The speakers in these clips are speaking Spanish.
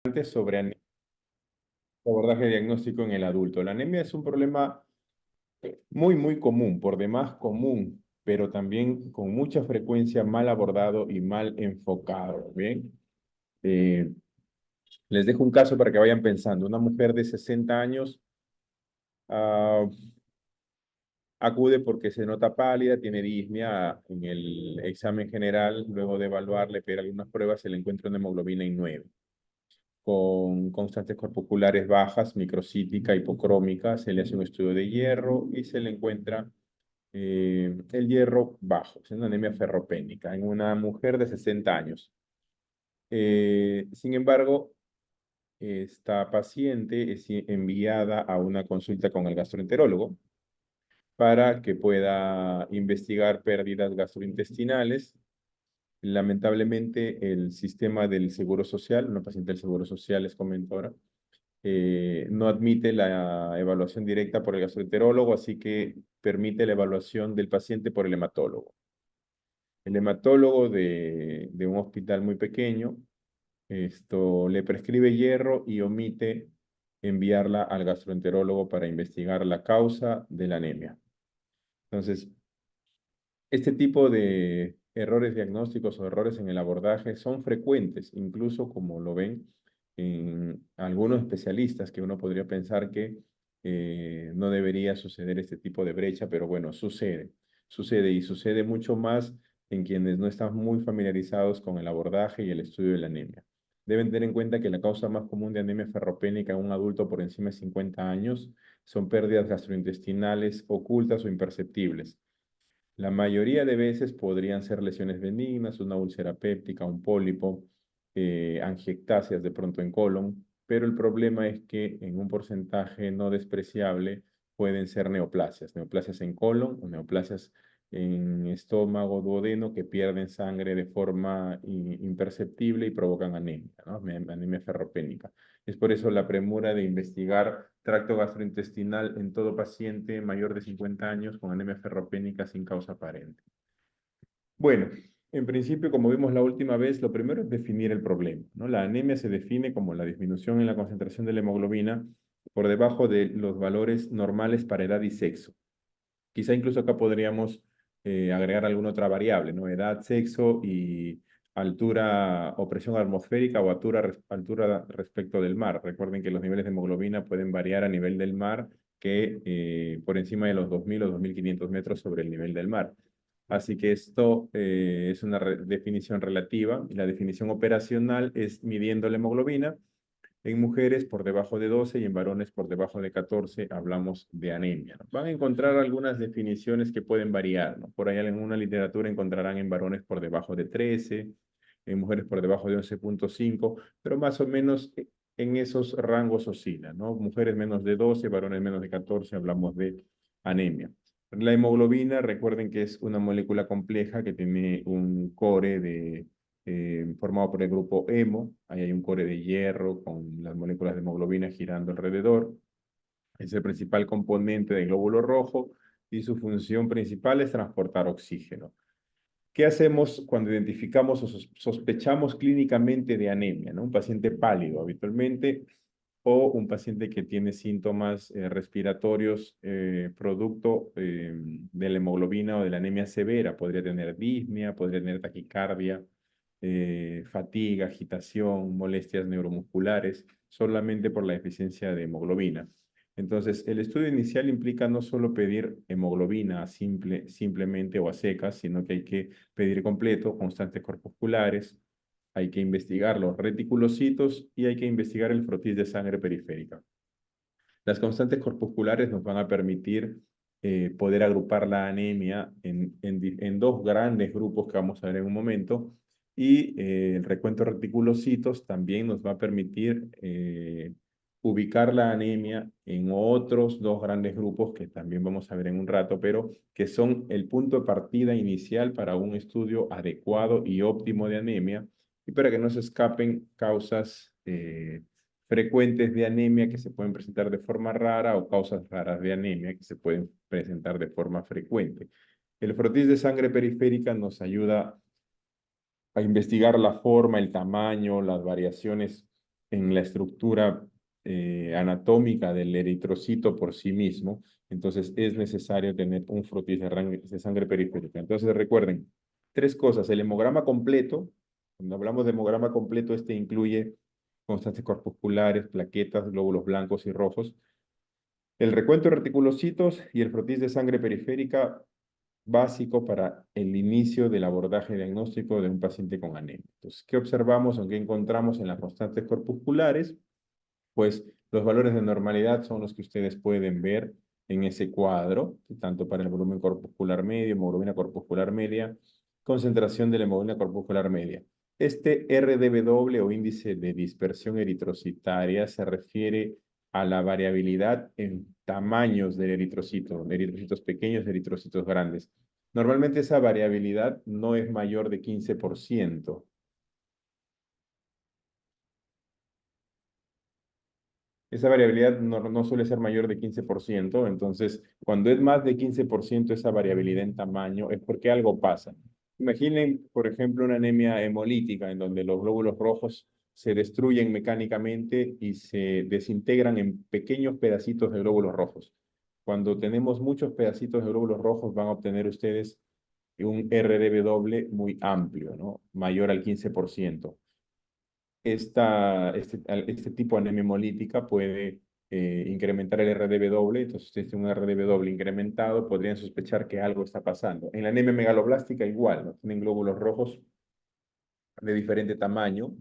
Sobre abordaje diagnóstico en el adulto. La anemia es un problema muy común, por demás común, pero también con mucha frecuencia mal abordado y mal enfocado. Bien, Eh, les dejo un caso para que vayan pensando. Una mujer de 60 años ah, acude porque se nota pálida, tiene disnea en el examen general, luego de evaluarle, pero algunas pruebas se le encuentra una hemoglobina en 9 con constantes corpusculares bajas, microcítica, hipocrómica, se le hace un estudio de hierro y se le encuentra el hierro bajo, es una anemia ferropénica en una mujer de 60 años. Sin embargo, esta paciente es enviada a una consulta con el gastroenterólogo para que pueda investigar pérdidas gastrointestinales. Lamentablemente, el sistema del Seguro Social, una paciente del Seguro Social les comento ahora, no admite la evaluación directa por el gastroenterólogo, así que permite la evaluación del paciente por el hematólogo. El hematólogo de un hospital muy pequeño, esto le prescribe hierro y omite enviarla al gastroenterólogo para investigar la causa de la anemia. Entonces, este tipo de errores diagnósticos o errores en el abordaje son frecuentes, incluso como lo ven en algunos especialistas, que uno podría pensar que no debería suceder este tipo de brecha, pero bueno, sucede y sucede mucho más en quienes no están muy familiarizados con el abordaje y el estudio de la anemia. Deben tener en cuenta que la causa más común de anemia ferropénica en un adulto por encima de 50 años son pérdidas gastrointestinales ocultas o imperceptibles. La mayoría de veces podrían ser lesiones benignas, una úlcera péptica, un pólipo, angiectasias de pronto en colon, pero el problema es que en un porcentaje no despreciable pueden ser neoplasias, neoplasias en colon o neoplasias en estómago, duodeno, que pierden sangre de forma imperceptible y provocan anemia, ¿no? Anemia ferropénica. Es por eso la premura de investigar tracto gastrointestinal en todo paciente mayor de 50 años con anemia ferropénica sin causa aparente. Bueno, en principio, como vimos la última vez, lo primero es definir el problema, ¿no? La anemia se define como la disminución en la concentración de la hemoglobina por debajo de los valores normales para edad y sexo. Quizá incluso acá podríamos agregar alguna otra variable, ¿no? Edad, sexo y altura o presión atmosférica o altura respecto del mar. Recuerden que los niveles de hemoglobina pueden variar a nivel del mar que por encima de los 2000 o 2500 metros sobre el nivel del mar. Así que esto es una definición relativa y la definición operacional es midiendo la hemoglobina. En mujeres por debajo de 12 y en varones por debajo de 14 hablamos de anemia, ¿no? Van a encontrar algunas definiciones que pueden variar, ¿no? Por ahí en una literatura encontrarán en varones por debajo de 13, en mujeres por debajo de 11,5, pero más o menos en esos rangos oscilan, ¿no? Mujeres menos de 12, varones menos de 14, hablamos de anemia. La hemoglobina, recuerden que es una molécula compleja que tiene un core formado por el grupo hemo. Ahí hay un core de hierro con las moléculas de hemoglobina girando alrededor. Es el principal componente del glóbulo rojo y su función principal es transportar oxígeno. ¿Qué hacemos cuando identificamos o sospechamos clínicamente de anemia, ¿no? Un paciente pálido habitualmente o un paciente que tiene síntomas respiratorios producto de la hemoglobina o de la anemia severa. Podría tener disnea, podría tener taquicardia, fatiga, agitación, molestias neuromusculares, solamente por la deficiencia de hemoglobina. Entonces, el estudio inicial implica no solo pedir hemoglobina simplemente o a secas, sino que hay que pedir completo, constantes corpusculares, hay que investigar los reticulocitos y hay que investigar el frotis de sangre periférica. Las constantes corpusculares nos van a permitir poder agrupar la anemia en dos grandes grupos que vamos a ver en un momento y el recuento de reticulocitos también nos va a permitir ubicar la anemia en otros dos grandes grupos que también vamos a ver en un rato, pero que son el punto de partida inicial para un estudio adecuado y óptimo de anemia y para que no se escapen causas frecuentes de anemia que se pueden presentar de forma rara o causas raras de anemia que se pueden presentar de forma frecuente. El frotis de sangre periférica nos ayuda a investigar la forma, el tamaño, las variaciones en la estructura anatómica del eritrocito por sí mismo, entonces es necesario tener un frotis de sangre periférica. Entonces recuerden, tres cosas, el hemograma completo, cuando hablamos de hemograma completo, este incluye constantes corpusculares, plaquetas, glóbulos blancos y rojos, el recuento de reticulocitos y el frotis de sangre periférica básico para el inicio del abordaje diagnóstico de un paciente con anemia. Entonces, ¿qué observamos o qué encontramos en las constantes corpusculares? Pues los valores de normalidad son los que ustedes pueden ver en ese cuadro, tanto para el volumen corpuscular medio, hemoglobina corpuscular media, concentración de la hemoglobina corpuscular media. Este RDW o índice de dispersión eritrocitaria se refiere a la variabilidad en tamaños del eritrocito, eritrocitos pequeños, eritrocitos grandes. Normalmente esa variabilidad no es mayor de 15%. Esa variabilidad no suele ser mayor de 15%, entonces cuando es más de 15% esa variabilidad en tamaño es porque algo pasa. Imaginen, por ejemplo, una anemia hemolítica en donde los glóbulos rojos se destruyen mecánicamente y se desintegran en pequeños pedacitos de glóbulos rojos. Cuando tenemos muchos pedacitos de glóbulos rojos van a obtener ustedes un RDB doble muy amplio, ¿no? Mayor al 15%. Este tipo de anemia hemolítica puede incrementar el RDB doble, entonces si ustedes tienen un RDB doble incrementado, podrían sospechar que algo está pasando. En la anemia megaloblástica igual, ¿no? Tienen glóbulos rojos de diferente tamaño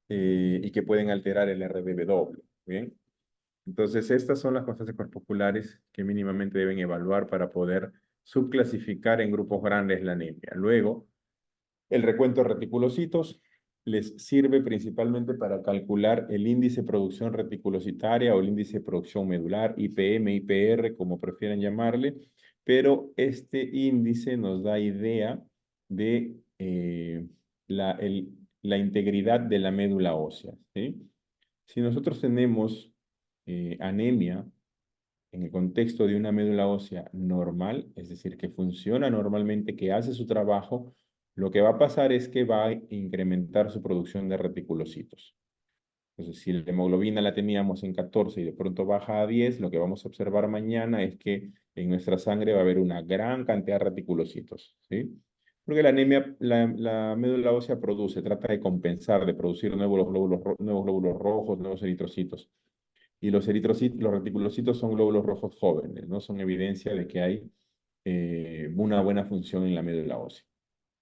y que pueden alterar el RDB doble, ¿bien? Entonces estas son las constantes corpusculares que mínimamente deben evaluar para poder subclasificar en grupos grandes la anemia. Luego, el recuento de reticulocitos les sirve principalmente para calcular el índice de producción reticulocitaria o el índice de producción medular, IPM, IPR, como prefieran llamarle, pero este índice nos da idea de la integridad de la médula ósea, ¿sí? Si nosotros tenemos anemia en el contexto de una médula ósea normal, es decir, que funciona normalmente, que hace su trabajo, lo que va a pasar es que va a incrementar su producción de reticulocitos. Entonces, si la hemoglobina la teníamos en 14 y de pronto baja a 10, lo que vamos a observar mañana es que en nuestra sangre va a haber una gran cantidad de reticulocitos, ¿sí? Porque la anemia, la médula ósea produce, trata de compensar, de producir nuevos glóbulos rojos, nuevos eritrocitos. Y los eritrocitos, los reticulocitos son glóbulos rojos jóvenes, ¿no? Son evidencia de que hay una buena función en la médula ósea.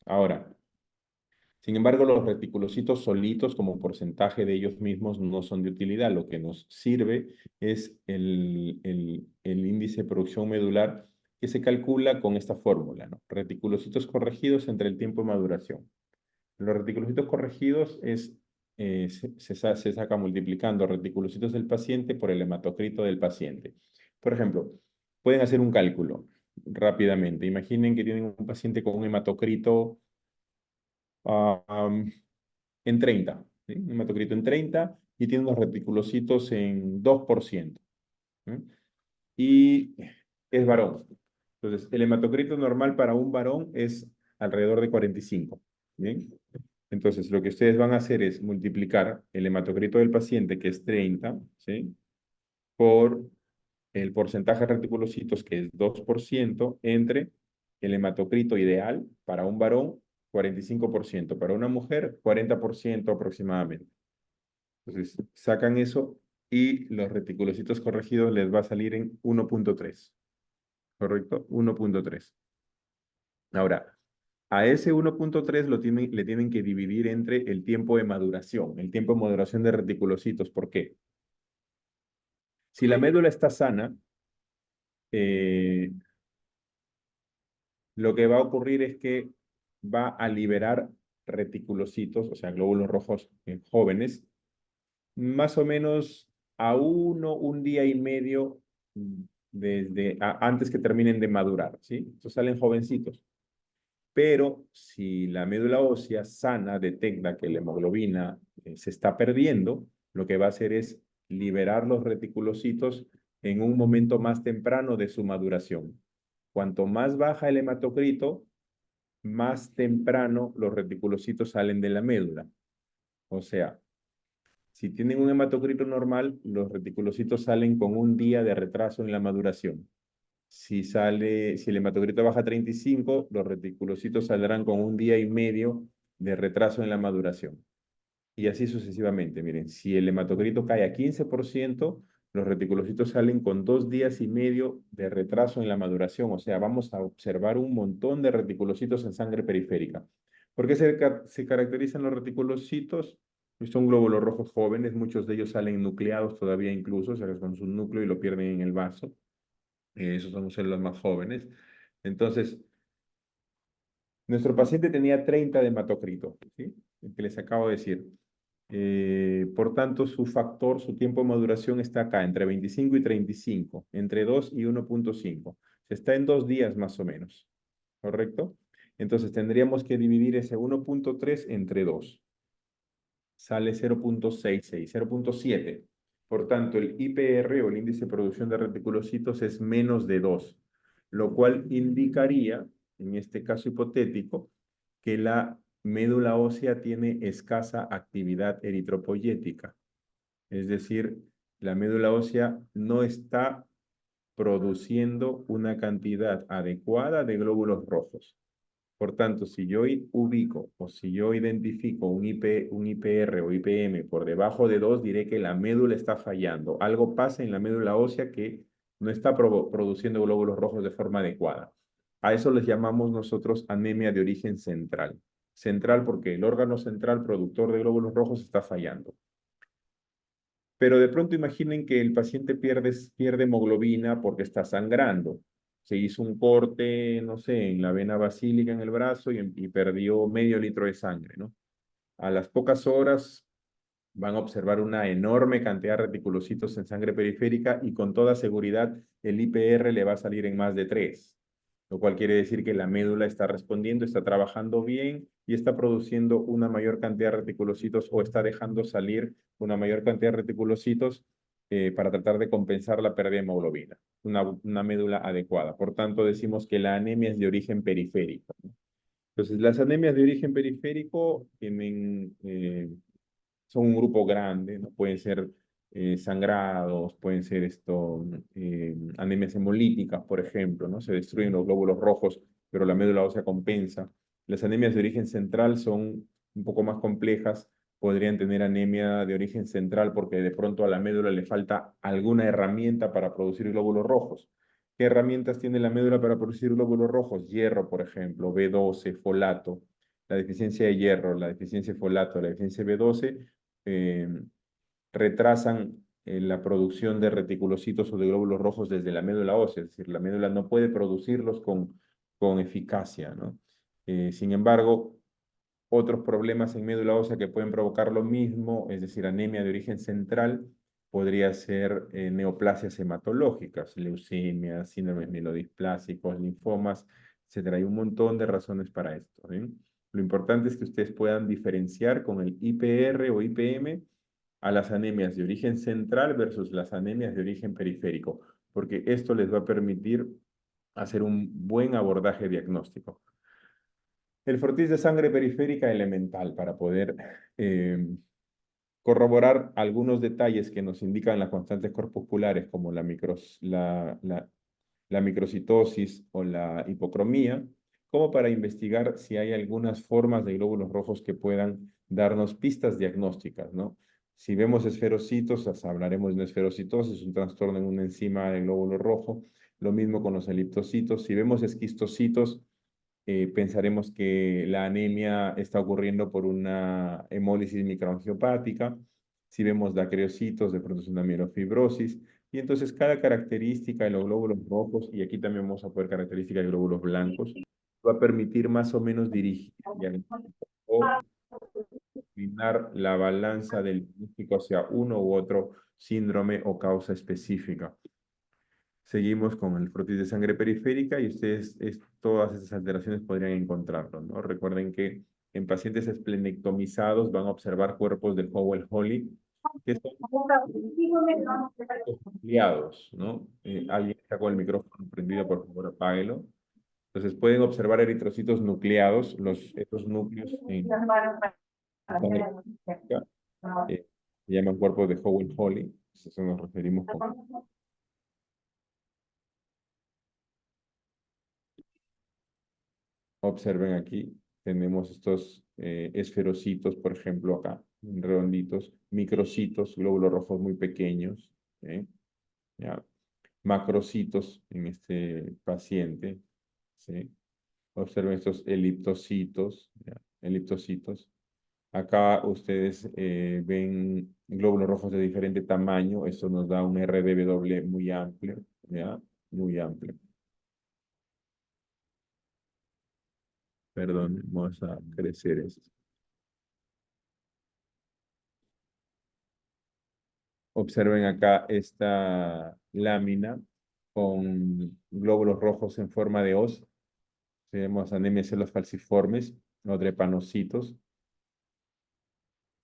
Ahora, sin embargo, los reticulocitos solitos como porcentaje de ellos mismos no son de utilidad. Lo que nos sirve es el índice de producción medular que se calcula con esta fórmula, ¿no? Reticulocitos corregidos entre el tiempo de maduración. Los reticulocitos corregidos se saca multiplicando reticulocitos del paciente por el hematocrito del paciente. Por ejemplo, pueden hacer un cálculo rápidamente. Imaginen que tienen un paciente con un hematocrito ah, um, en 30, ¿sí? Un hematocrito en 30 y tiene unos reticulocitos en 2%. ¿Sí? Y es varón. Entonces, el hematocrito normal para un varón es alrededor de 45. ¿Bien? Entonces, lo que ustedes van a hacer es multiplicar el hematocrito del paciente, que es 30, ¿sí? Por el porcentaje de reticulocitos, que es 2%, entre el hematocrito ideal para un varón, 45%, para una mujer, 40% aproximadamente. Entonces, sacan eso y los reticulocitos corregidos les va a salir en 1.3, ¿correcto? 1.3. Ahora, a ese 1.3 le tienen que dividir entre el tiempo de maduración, el tiempo de maduración de reticulocitos. ¿Por qué? Si la médula está sana, eh, lo que va a ocurrir es que va a liberar reticulocitos, o sea, glóbulos rojos jóvenes, más o menos a un día y medio antes que terminen de madurar, ¿sí? Entonces salen jovencitos. Pero si la médula ósea sana detecta que la hemoglobina se está perdiendo, lo que va a hacer es liberar los reticulocitos en un momento más temprano de su maduración. Cuanto más baja el hematocrito, más temprano los reticulocitos salen de la médula. O sea, Si tienen un hematocrito normal, los reticulocitos salen con un día de retraso en la maduración. Si el hematocrito baja a 35, los reticulocitos saldrán con un día y medio de retraso en la maduración. Y así sucesivamente. Miren, si el hematocrito cae a 15%, los reticulocitos salen con 2 días y medio de retraso en la maduración. O sea, vamos a observar un montón de reticulocitos en sangre periférica. ¿Por qué se caracterizan los reticulocitos? Son glóbulos rojos jóvenes, muchos de ellos salen nucleados todavía incluso, o sea, con su núcleo y lo pierden en el vaso. Esos son células más jóvenes. Entonces, nuestro paciente tenía 30 de hematocrito, ¿sí? El que les acabo de decir. Por tanto, su tiempo de maduración está acá, entre 25 y 35, entre 2 y 1.5. Está en 2 días más o menos, ¿correcto? Entonces, tendríamos que dividir ese 1.3 entre 2. Sale 0.66, 0.7. Por tanto, el IPR o el índice de producción de reticulocitos es menos de 2, lo cual indicaría, en este caso hipotético, que la médula ósea tiene escasa actividad eritropoyética. Es decir, la médula ósea no está produciendo una cantidad adecuada de glóbulos rojos. Por tanto, si yo ubico o si yo identifico un IPR o IPM por debajo de 2, diré que la médula está fallando. Algo pasa en la médula ósea que no está produciendo glóbulos rojos de forma adecuada. A eso les llamamos nosotros anemia de origen central. Central porque el órgano central productor de glóbulos rojos está fallando. Pero de pronto imaginen que el paciente pierde hemoglobina porque está sangrando. Se hizo un corte, no sé, en la vena basílica en el brazo y perdió medio litro de sangre, ¿no? A las pocas horas van a observar una enorme cantidad de reticulocitos en sangre periférica y con toda seguridad el IPR le va a salir en más de 3, lo cual quiere decir que la médula está respondiendo, está trabajando bien y está produciendo una mayor cantidad de reticulocitos o está dejando salir una mayor cantidad de reticulocitos para tratar de compensar la pérdida de hemoglobina, una médula adecuada. Por tanto, decimos que la anemia es de origen periférico, ¿no? Entonces, las anemias de origen periférico son un grupo grande, ¿no? Pueden ser sangrados, pueden ser anemias hemolíticas, por ejemplo, ¿no? Se destruyen los glóbulos rojos, pero la médula ósea compensa. Las anemias de origen central son un poco más complejas, podrían tener anemia de origen central porque de pronto a la médula le falta alguna herramienta para producir glóbulos rojos. ¿Qué herramientas tiene la médula para producir glóbulos rojos? Hierro, por ejemplo, B12, folato. La deficiencia de hierro, la deficiencia de folato, la deficiencia de B12 eh, retrasan la producción de reticulocitos o de glóbulos rojos desde la médula ósea, es decir, la médula no puede producirlos con eficacia, ¿no? Sin embargo, otros problemas en médula ósea que pueden provocar lo mismo, es decir, anemia de origen central, podría ser neoplasias hematológicas, leucemias, síndromes mielodisplásicos, linfomas, etcétera. Hay un montón de razones para esto, ¿eh? Lo importante es que ustedes puedan diferenciar con el IPR o IPM a las anemias de origen central versus las anemias de origen periférico, porque esto les va a permitir hacer un buen abordaje diagnóstico. El frotis de sangre periférica elemental para poder corroborar algunos detalles que nos indican las constantes corpusculares como la microcitosis o la hipocromía, como para investigar si hay algunas formas de glóbulos rojos que puedan darnos pistas diagnósticas, ¿no? Si vemos esferocitos, hablaremos de una esferocitosis, un trastorno en una enzima del glóbulo rojo. Lo mismo con los eliptocitos. Si vemos esquistocitos, pensaremos que la anemia está ocurriendo por una hemólisis microangiopática. Si vemos dacreocitos, de pronto es una mielofibrosis. Y entonces cada característica de los glóbulos rojos, y aquí también vamos a poner características de glóbulos blancos, va a permitir más o menos dirigir o inclinar la balanza del diagnóstico hacia uno u otro síndrome o causa específica. Seguimos con el frotis de sangre periférica y ustedes todas esas alteraciones podrían encontrarlo, ¿no? Recuerden que en pacientes esplenectomizados van a observar cuerpos del Howell-Holly que son ampliados, ¿no? Alguien está con el micrófono prendido, por favor, apáguelo. Entonces pueden observar eritrocitos nucleados, estos núcleos en sangre periférica, Se llaman cuerpos de Owen-Hawley. A eso nos referimos con... Observen aquí, tenemos estos esferocitos, por ejemplo, acá, redonditos, microcitos, glóbulos rojos muy pequeños, ¿eh? ¿Ya? Macrocitos en este paciente, ¿sí? Observen estos eliptocitos, ¿ya? Eliptocitos. Acá ustedes ven glóbulos rojos de diferente tamaño, esto nos da un RDW muy amplio, ¿ya? Muy amplio. Perdón, vamos a crecer esto. Observen acá esta lámina con glóbulos rojos en forma de hoz. Tenemos anemia de células falciformes o drepanocitos.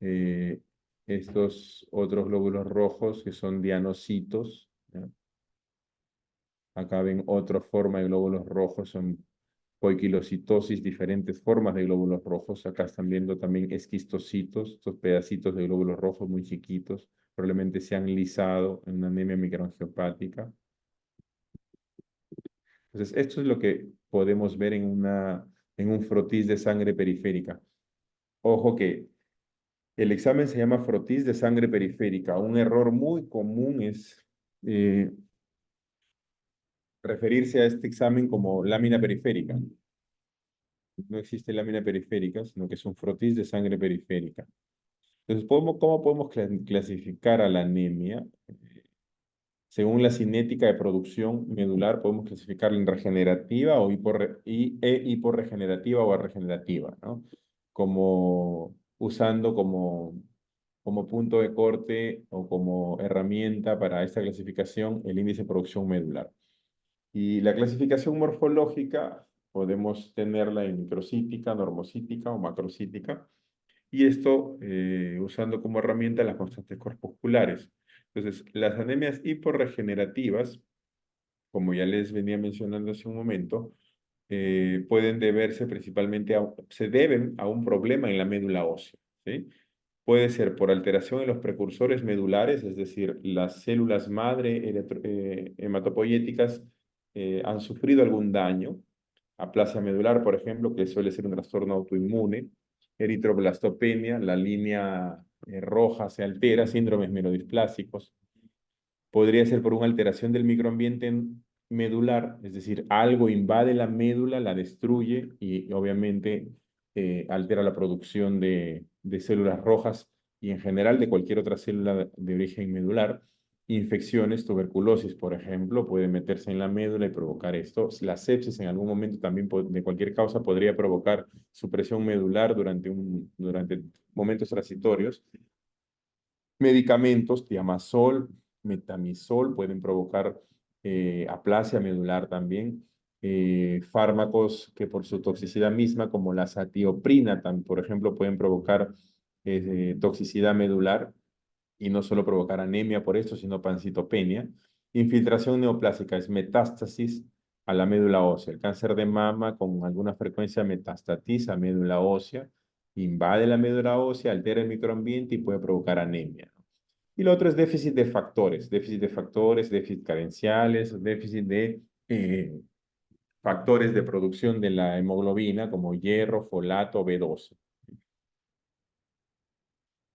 Eh, Estos otros glóbulos rojos que son dianocitos, ¿ya? Acá ven otra forma de glóbulos rojos, son poiquilocitosis, diferentes formas de glóbulos rojos. Acá están viendo también esquistocitos, estos pedacitos de glóbulos rojos muy chiquitos, probablemente se han lisado en una anemia microangiopática. Entonces, esto es lo que podemos ver en un frotis de sangre periférica. Ojo que el examen se llama frotis de sangre periférica. Un error muy común es eh, referirse a este examen como lámina periférica. No existe lámina periférica, sino que es un frotis de sangre periférica. Entonces, ¿cómo podemos clasificar a la anemia? Según la cinética de producción medular, podemos clasificarla en regenerativa o hiporregenerativa o regenerativa, ¿no? Como usando como punto de corte o como herramienta para esta clasificación el índice de producción medular. Y la clasificación morfológica podemos tenerla en microcítica, normocítica o macrocítica. Y esto usando como herramienta las constantes corpusculares. Entonces, las anemias hiporregenerativas, como ya les venía mencionando hace un momento, pueden deberse principalmente se deben a un problema en la médula ósea, ¿sí? Puede ser por alteración en los precursores medulares, es decir, las células madre hematopoyéticas han sufrido algún daño, aplasia medular, por ejemplo, que suele ser un trastorno autoinmune, eritroblastopenia, la línea roja se altera, síndromes melodisplásicos. Podría ser por una alteración del microambiente medular, es decir, algo invade la médula, la destruye y obviamente altera la producción de células rojas y en general de cualquier otra célula de origen medular. Infecciones, tuberculosis, por ejemplo, puede meterse en la médula y provocar esto. La sepsis en algún momento también de cualquier causa podría provocar supresión medular durante momentos transitorios. Medicamentos, tiamazol, metamizol, pueden provocar aplasia medular también. Fármacos que por su toxicidad misma, como la satioprina, por ejemplo, pueden provocar toxicidad medular y no solo provocar anemia por esto, sino pancitopenia. Infiltración neoplásica es metástasis a la médula ósea. El cáncer de mama con alguna frecuencia metastatiza médula ósea, invade la médula ósea, altera el microambiente y puede provocar anemia. Y lo otro es déficit de factores, déficit carenciales, déficit de factores de producción de la hemoglobina como hierro, folato, B12.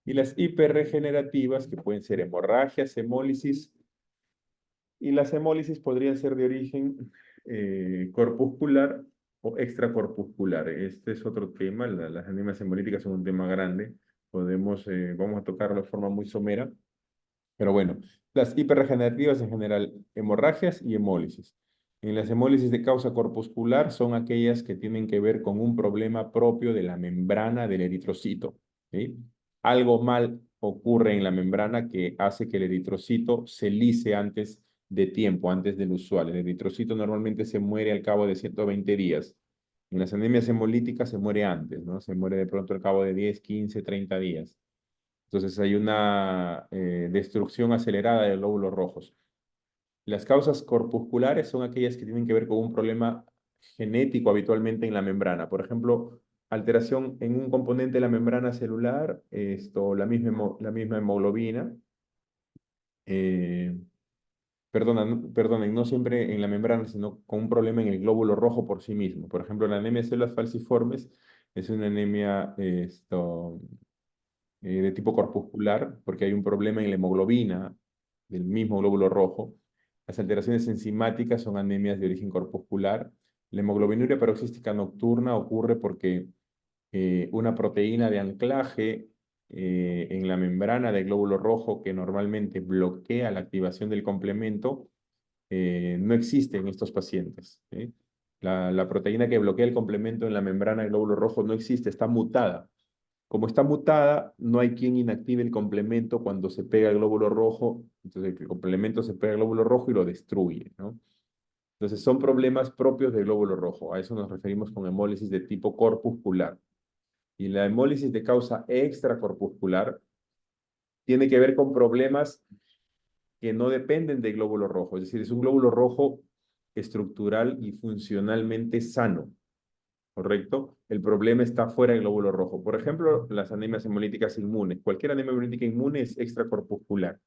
Y las hiperregenerativas, que pueden ser hemorragias, hemólisis, y las hemólisis podrían ser de origen corpuscular o extracorpuscular. Este es otro tema, las anemias hemolíticas son un tema grande, vamos a tocarlo de forma muy somera, pero bueno, las hiperregenerativas en general, hemorragias y hemólisis. En las hemólisis de causa corpuscular son aquellas que tienen que ver con un problema propio de la membrana del eritrocito, ¿sí? Algo mal ocurre en la membrana que hace que el eritrocito se lise antes de tiempo, antes del usual. El eritrocito normalmente se muere al cabo de 120 días. En las anemias hemolíticas se muere antes, ¿no? Se muere de pronto al cabo de 10, 15, 30 días. Entonces hay una destrucción acelerada de glóbulos rojos. Las causas corpusculares son aquellas que tienen que ver con un problema genético habitualmente en la membrana. Por ejemplo, alteración en un componente de la membrana celular, la misma hemoglobina, eh, perdonen, no siempre en la membrana, sino con un problema en el glóbulo rojo por sí mismo. Por ejemplo, la anemia de células falciformes es una anemia de tipo corpuscular, porque hay un problema en la hemoglobina del mismo glóbulo rojo. Las alteraciones enzimáticas son anemias de origen corpuscular. La hemoglobinuria paroxística nocturna ocurre porque una proteína de anclaje en la membrana del glóbulo rojo que normalmente bloquea la activación del complemento no existe en estos pacientes. ¿Sí? La proteína que bloquea el complemento en la membrana del glóbulo rojo no existe, está mutada. Como está mutada, no hay quien inactive el complemento cuando se pega el glóbulo rojo, entonces el complemento se pega al glóbulo rojo y lo destruye, ¿no? Entonces son problemas propios del glóbulo rojo, a eso nos referimos con hemólisis de tipo corpuscular. Y la hemólisis de causa extracorpuscular tiene que ver con problemas que no dependen del glóbulo rojo, es decir, es un glóbulo rojo estructural y funcionalmente sano, ¿correcto? El problema está fuera del glóbulo rojo. Por ejemplo, las anemias hemolíticas inmunes. Cualquier anemia hemolítica inmune es extracorpuscular,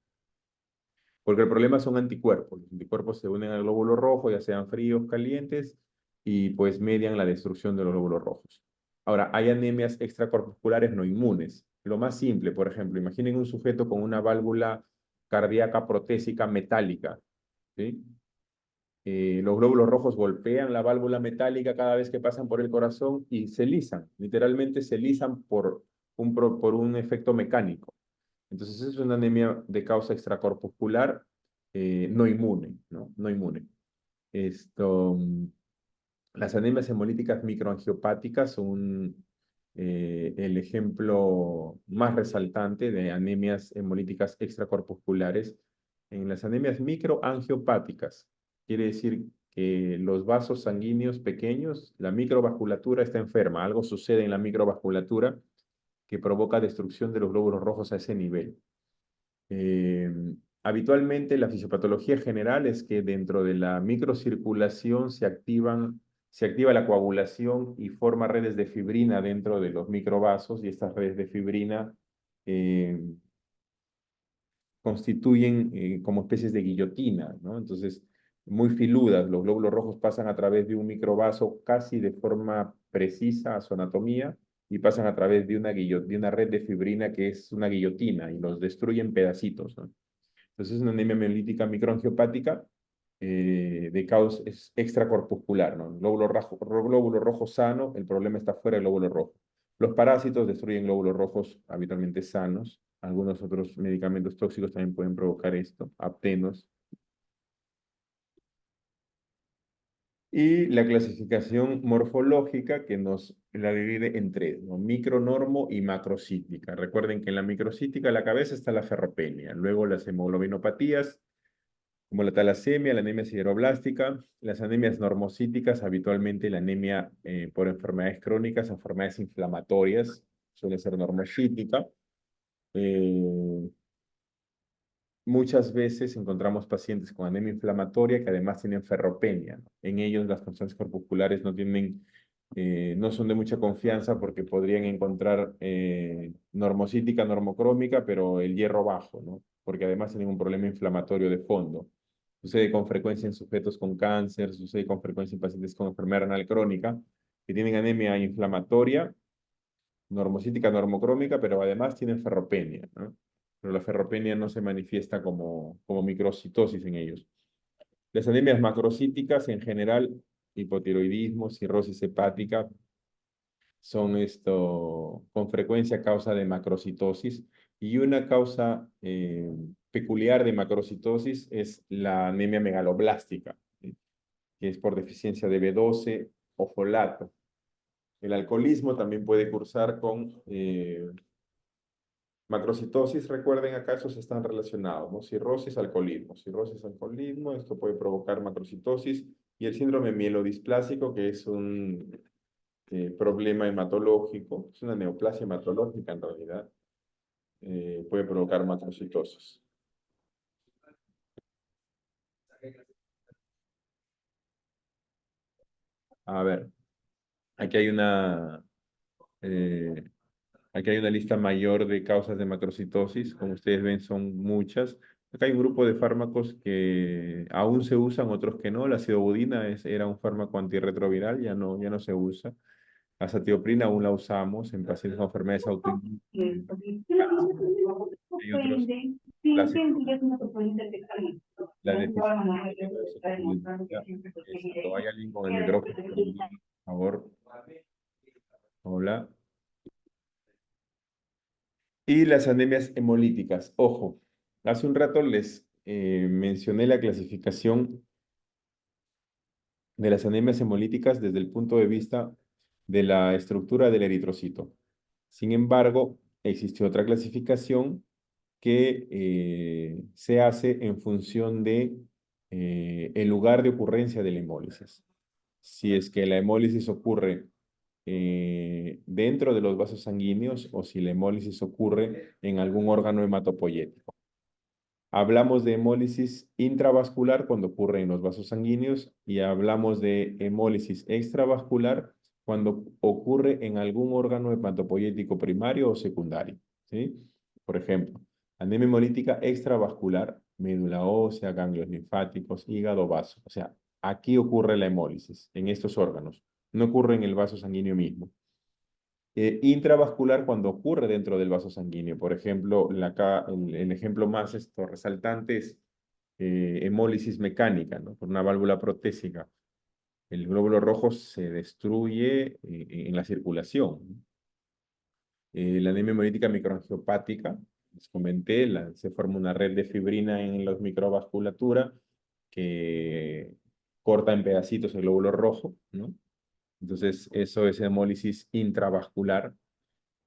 porque el problema son anticuerpos. Los anticuerpos se unen al glóbulo rojo, ya sean fríos, calientes, y pues median la destrucción de los glóbulos rojos. Ahora, hay anemias extracorpusculares no inmunes. Lo más simple, por ejemplo, imaginen un sujeto con una válvula cardíaca protésica metálica, ¿sí? Los glóbulos rojos golpean la válvula metálica cada vez que pasan por el corazón y se lisan, literalmente se lisan por un efecto mecánico. Entonces es una anemia de causa extracorpuscular no inmune, ¿no? No inmune. Esto, las anemias hemolíticas microangiopáticas son el ejemplo más resaltante de anemias hemolíticas extracorpusculares. En las anemias microangiopáticas, quiere decir que los vasos sanguíneos pequeños, la microvasculatura está enferma, algo sucede en la microvasculatura que provoca destrucción de los glóbulos rojos a ese nivel. Eh, Habitualmente la fisiopatología general es que dentro de la microcirculación se activa la coagulación y forma redes de fibrina dentro de los microvasos y estas redes de fibrina eh, constituyen como especies de guillotina, ¿no? Entonces, muy filudas, los glóbulos rojos pasan a través de un microvaso casi de forma precisa a su anatomía y pasan a través de una red de fibrina que es una guillotina y los destruye en pedacitos, ¿no? Entonces es una anemia hemolítica microangiopática de causa es extracorpuscular, ¿no? Glóbulo rojo sano, el problema está fuera del glóbulo rojo. Los parásitos destruyen glóbulos rojos habitualmente sanos. Algunos otros medicamentos tóxicos también pueden provocar esto, aptenos. Y la clasificación morfológica que nos la divide en tres, ¿no? Micronormo y macrocítica. Recuerden que en la microcítica, a la cabeza está la ferropenia, luego las hemoglobinopatías, como la talasemia, la anemia sideroblástica, las anemias normocíticas, habitualmente la anemia por enfermedades crónicas, enfermedades inflamatorias, suele ser normocítica. Eh, Muchas veces encontramos pacientes con anemia inflamatoria que además tienen ferropenia, ¿no? En ellos las constantes corpusculares no son de mucha confianza porque podrían encontrar normocítica, normocrómica, pero el hierro bajo, ¿no? Porque además tienen un problema inflamatorio de fondo. Sucede con frecuencia en sujetos con cáncer, sucede con frecuencia en pacientes con enfermedad renal crónica, que tienen anemia inflamatoria, normocítica, normocrómica, pero además tienen ferropenia, ¿no? Pero la ferropenia no se manifiesta como microcitosis en ellos. Las anemias macrocíticas en general, hipotiroidismo, cirrosis hepática, son esto con frecuencia causa de macrocitosis y una causa peculiar de macrocitosis es la anemia megaloblástica, ¿sí? Que es por deficiencia de B12 o folato. El alcoholismo también puede cursar con macrocitosis. Recuerden, acá esos están relacionados, ¿no? Cirrosis, alcoholismo, esto puede provocar macrocitosis y el síndrome mielodisplásico, que es un problema hematológico, es una neoplasia hematológica en realidad, puede provocar macrocitosis. A ver, aquí hay Eh, Aquí hay una lista mayor de causas de macrocitosis. Como ustedes ven, son muchas. Acá hay un grupo de fármacos que aún se usan, otros que no. La acidobudina era un fármaco antirretroviral, ya no se usa. La azatioprina aún la usamos en pacientes con enfermedades autoinmunes. Hay otros. La, la deficiencia de ¿hay alguien con el micrófono prendido, por favor? Hola. Y las anemias hemolíticas. Ojo, hace un rato les mencioné la clasificación de las anemias hemolíticas desde el punto de vista de la estructura del eritrocito. Sin embargo, existe otra clasificación que se hace en función de el lugar de ocurrencia de la hemólisis. Si es que la hemólisis ocurre dentro de los vasos sanguíneos o si la hemólisis ocurre en algún órgano hematopoyético. Hablamos de hemólisis intravascular cuando ocurre en los vasos sanguíneos y hablamos de hemólisis extravascular cuando ocurre en algún órgano hematopoyético primario o secundario, ¿sí? Por ejemplo, anemia hemolítica extravascular, médula ósea, ganglios linfáticos, hígado, vaso. O sea, aquí ocurre la hemólisis, en estos órganos. No ocurre en el vaso sanguíneo mismo. Intravascular cuando ocurre dentro del vaso sanguíneo. Por ejemplo, el ejemplo más resaltante es hemólisis mecánica, ¿no? Por una válvula protésica. El glóbulo rojo se destruye en la circulación. La anemia hemolítica microangiopática, les comenté, se forma una red de fibrina en la microvasculatura que corta en pedacitos el glóbulo rojo, ¿no? Entonces, eso es hemólisis intravascular.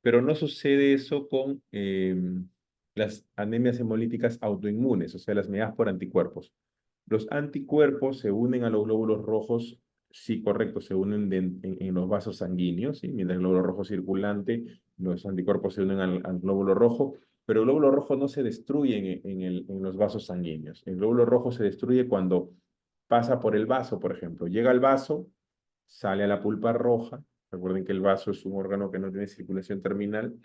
Pero no sucede eso con las anemias hemolíticas autoinmunes, o sea, las mediadas por anticuerpos. Los anticuerpos se unen a los glóbulos rojos, sí, correcto, se unen en los vasos sanguíneos, ¿sí? Mientras el glóbulo rojo circulante, los anticuerpos se unen al glóbulo rojo, pero el glóbulo rojo no se destruye en los vasos sanguíneos. El glóbulo rojo se destruye cuando pasa por el vaso, por ejemplo. Llega al vaso, sale a la pulpa roja. Recuerden que el vaso es un órgano que no tiene circulación terminal.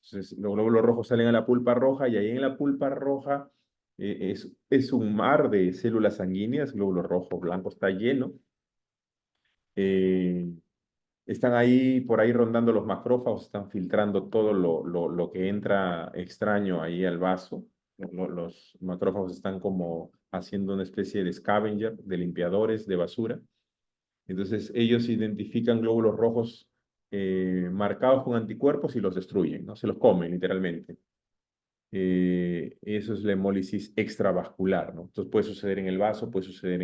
Entonces, los glóbulos rojos salen a la pulpa roja y ahí en la pulpa roja es un mar de células sanguíneas, glóbulo rojo blanco está lleno. Eh, Están ahí, por ahí rondando los macrófagos, están filtrando todo lo que entra extraño ahí al vaso. Los macrófagos están como haciendo una especie de scavenger, de limpiadores de basura. Entonces ellos identifican glóbulos rojos marcados con anticuerpos y los destruyen, ¿no? Se los comen literalmente. Eso es la hemólisis extravascular, ¿no? Entonces puede suceder en el vaso, puede suceder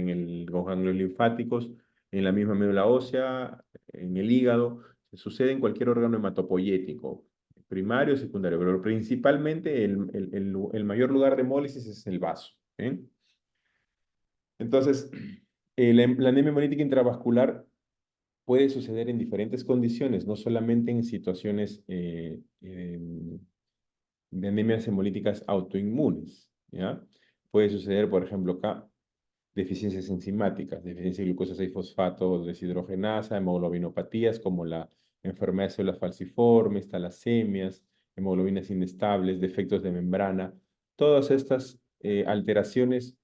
con ganglios linfáticos, en la misma médula ósea, en el hígado, sucede en cualquier órgano hematopoyético, primario o secundario, pero principalmente el mayor lugar de hemólisis es el vaso, ¿eh? Entonces, la anemia hemolítica intravascular puede suceder en diferentes condiciones, no solamente en situaciones de anemias hemolíticas autoinmunes, ¿ya? Puede suceder, por ejemplo, acá, deficiencias enzimáticas, deficiencia de glucosa 6-fosfato deshidrogenasa, hemoglobinopatías como la enfermedad de células falciformes, talasemias, hemoglobinas inestables, defectos de membrana. Todas estas alteraciones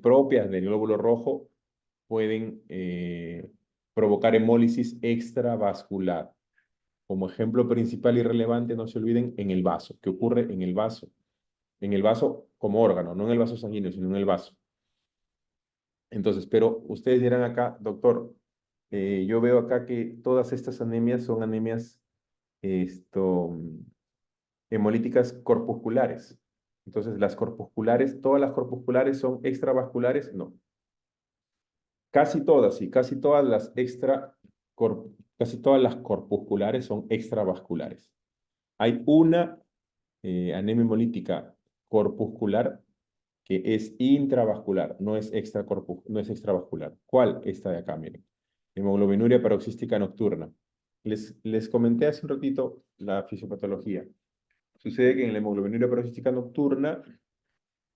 propias del glóbulo rojo pueden provocar hemólisis extravascular. Como ejemplo principal y relevante, no se olviden, en el vaso. ¿Qué ocurre en el vaso como órgano, no en el vaso sanguíneo, sino en el vaso? Entonces, pero ustedes dirán acá, doctor, yo veo acá que todas estas anemias son anemias esto, hemolíticas corpusculares. Entonces, las corpusculares, todas las corpusculares son extravasculares, no. Casi todas, sí, casi todas las corpusculares son extravasculares. Hay una anemia hemolítica corpuscular que es intravascular, no es extravascular. ¿Cuál? Esta de acá, miren. Hemoglobinuria paroxística nocturna. Les comenté hace un ratito la fisiopatología. Sucede que en la hemoglobinuria paroxística nocturna,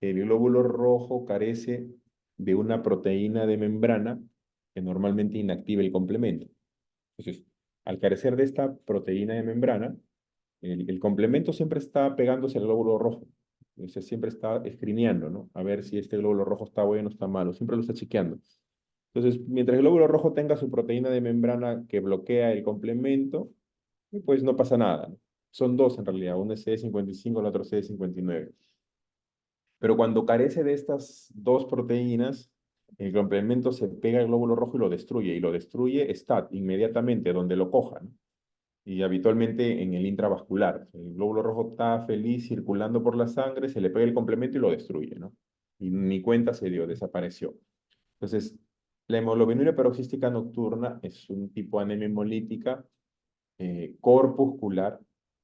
el glóbulo rojo carece de una proteína de membrana que normalmente inactiva el complemento. Entonces, al carecer de esta proteína de membrana, el complemento siempre está pegándose al glóbulo rojo. O sea, siempre está escrineando, ¿no? A ver si este glóbulo rojo está bueno o está malo. Siempre lo está chequeando. Entonces, mientras el glóbulo rojo tenga su proteína de membrana que bloquea el complemento, pues no pasa nada, ¿no? Son dos en realidad, uno es CD55, el otro CD59. Pero cuando carece de estas dos proteínas, el complemento se pega al glóbulo rojo y lo destruye STAT inmediatamente donde lo coja, ¿no? Y habitualmente en el intravascular. El glóbulo rojo está feliz circulando por la sangre, se le pega el complemento y lo destruye, ¿no? Y ni cuenta se dio, desapareció. Entonces, la hemoglobinuria paroxística nocturna es un tipo de anemia hemolítica corpuscular,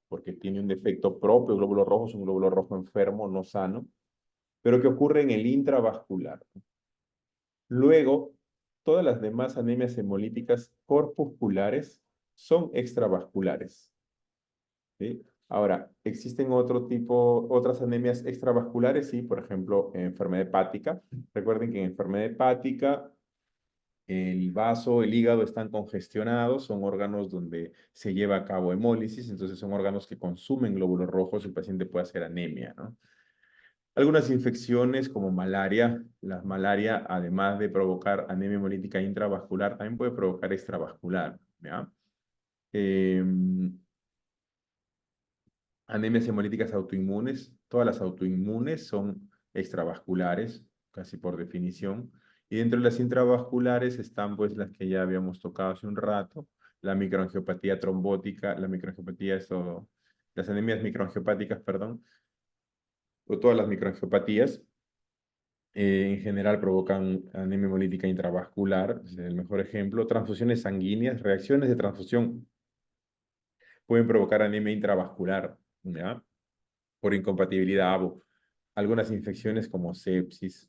porque tiene un defecto propio, el glóbulo rojo es un glóbulo rojo enfermo, no sano, pero que ocurre en el intravascular. Luego, todas las demás anemias hemolíticas corpusculares son extravasculares. ¿Sí? Ahora, ¿existen otras anemias extravasculares? Sí, por ejemplo, enfermedad hepática. Recuerden que en enfermedad hepática el vaso, el hígado están congestionados, son órganos donde se lleva a cabo hemólisis, entonces son órganos que consumen glóbulos rojos y el paciente puede hacer anemia, ¿no? Algunas infecciones como malaria, la malaria, además de provocar anemia hemolítica intravascular, también puede provocar extravascular, ¿ya? Eh, Anemias hemolíticas autoinmunes, todas las autoinmunes son extravasculares, casi por definición, y dentro de las intravasculares están pues las que ya habíamos tocado hace un rato, la microangiopatía trombótica, la microangiopatía, las anemias microangiopáticas, perdón, o todas las microangiopatías, en general provocan anemia hemolítica intravascular, es el mejor ejemplo, transfusiones sanguíneas, reacciones de transfusión pueden provocar anemia intravascular, ¿ya? Por incompatibilidad ABO. Algunas infecciones como sepsis,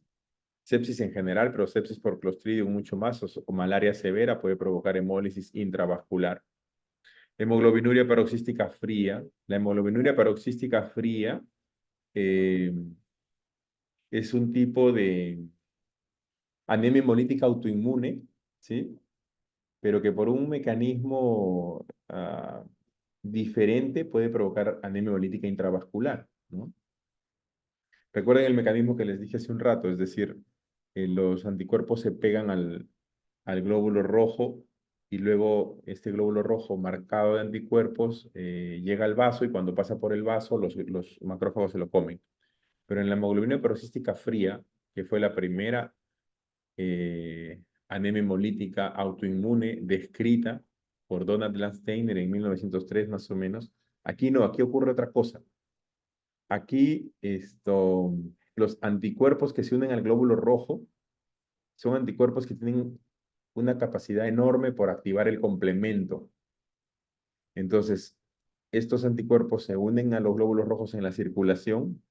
sepsis en general, pero sepsis por Clostridium mucho más, o malaria severa puede provocar hemólisis intravascular. Hemoglobinuria paroxística fría. La hemoglobinuria paroxística fría eh, es un tipo de anemia hemolítica autoinmune, ¿sí? Pero que por un mecanismo diferente puede provocar anemia hemolítica intravascular, ¿no? Recuerden el mecanismo que les dije hace un rato, es decir, los anticuerpos se pegan al glóbulo rojo y luego este glóbulo rojo marcado de anticuerpos llega al vaso y cuando pasa por el vaso los macrófagos se lo comen. Pero en la hemoglobina paroxística fría, que fue la primera anemia hemolítica autoinmune descrita por Donald Landsteiner en 1903 más o menos, aquí no, aquí ocurre otra cosa. Aquí los anticuerpos que se unen al glóbulo rojo son anticuerpos que tienen una capacidad enorme por activar el complemento. Entonces, estos anticuerpos se unen a los glóbulos rojos en la circulación,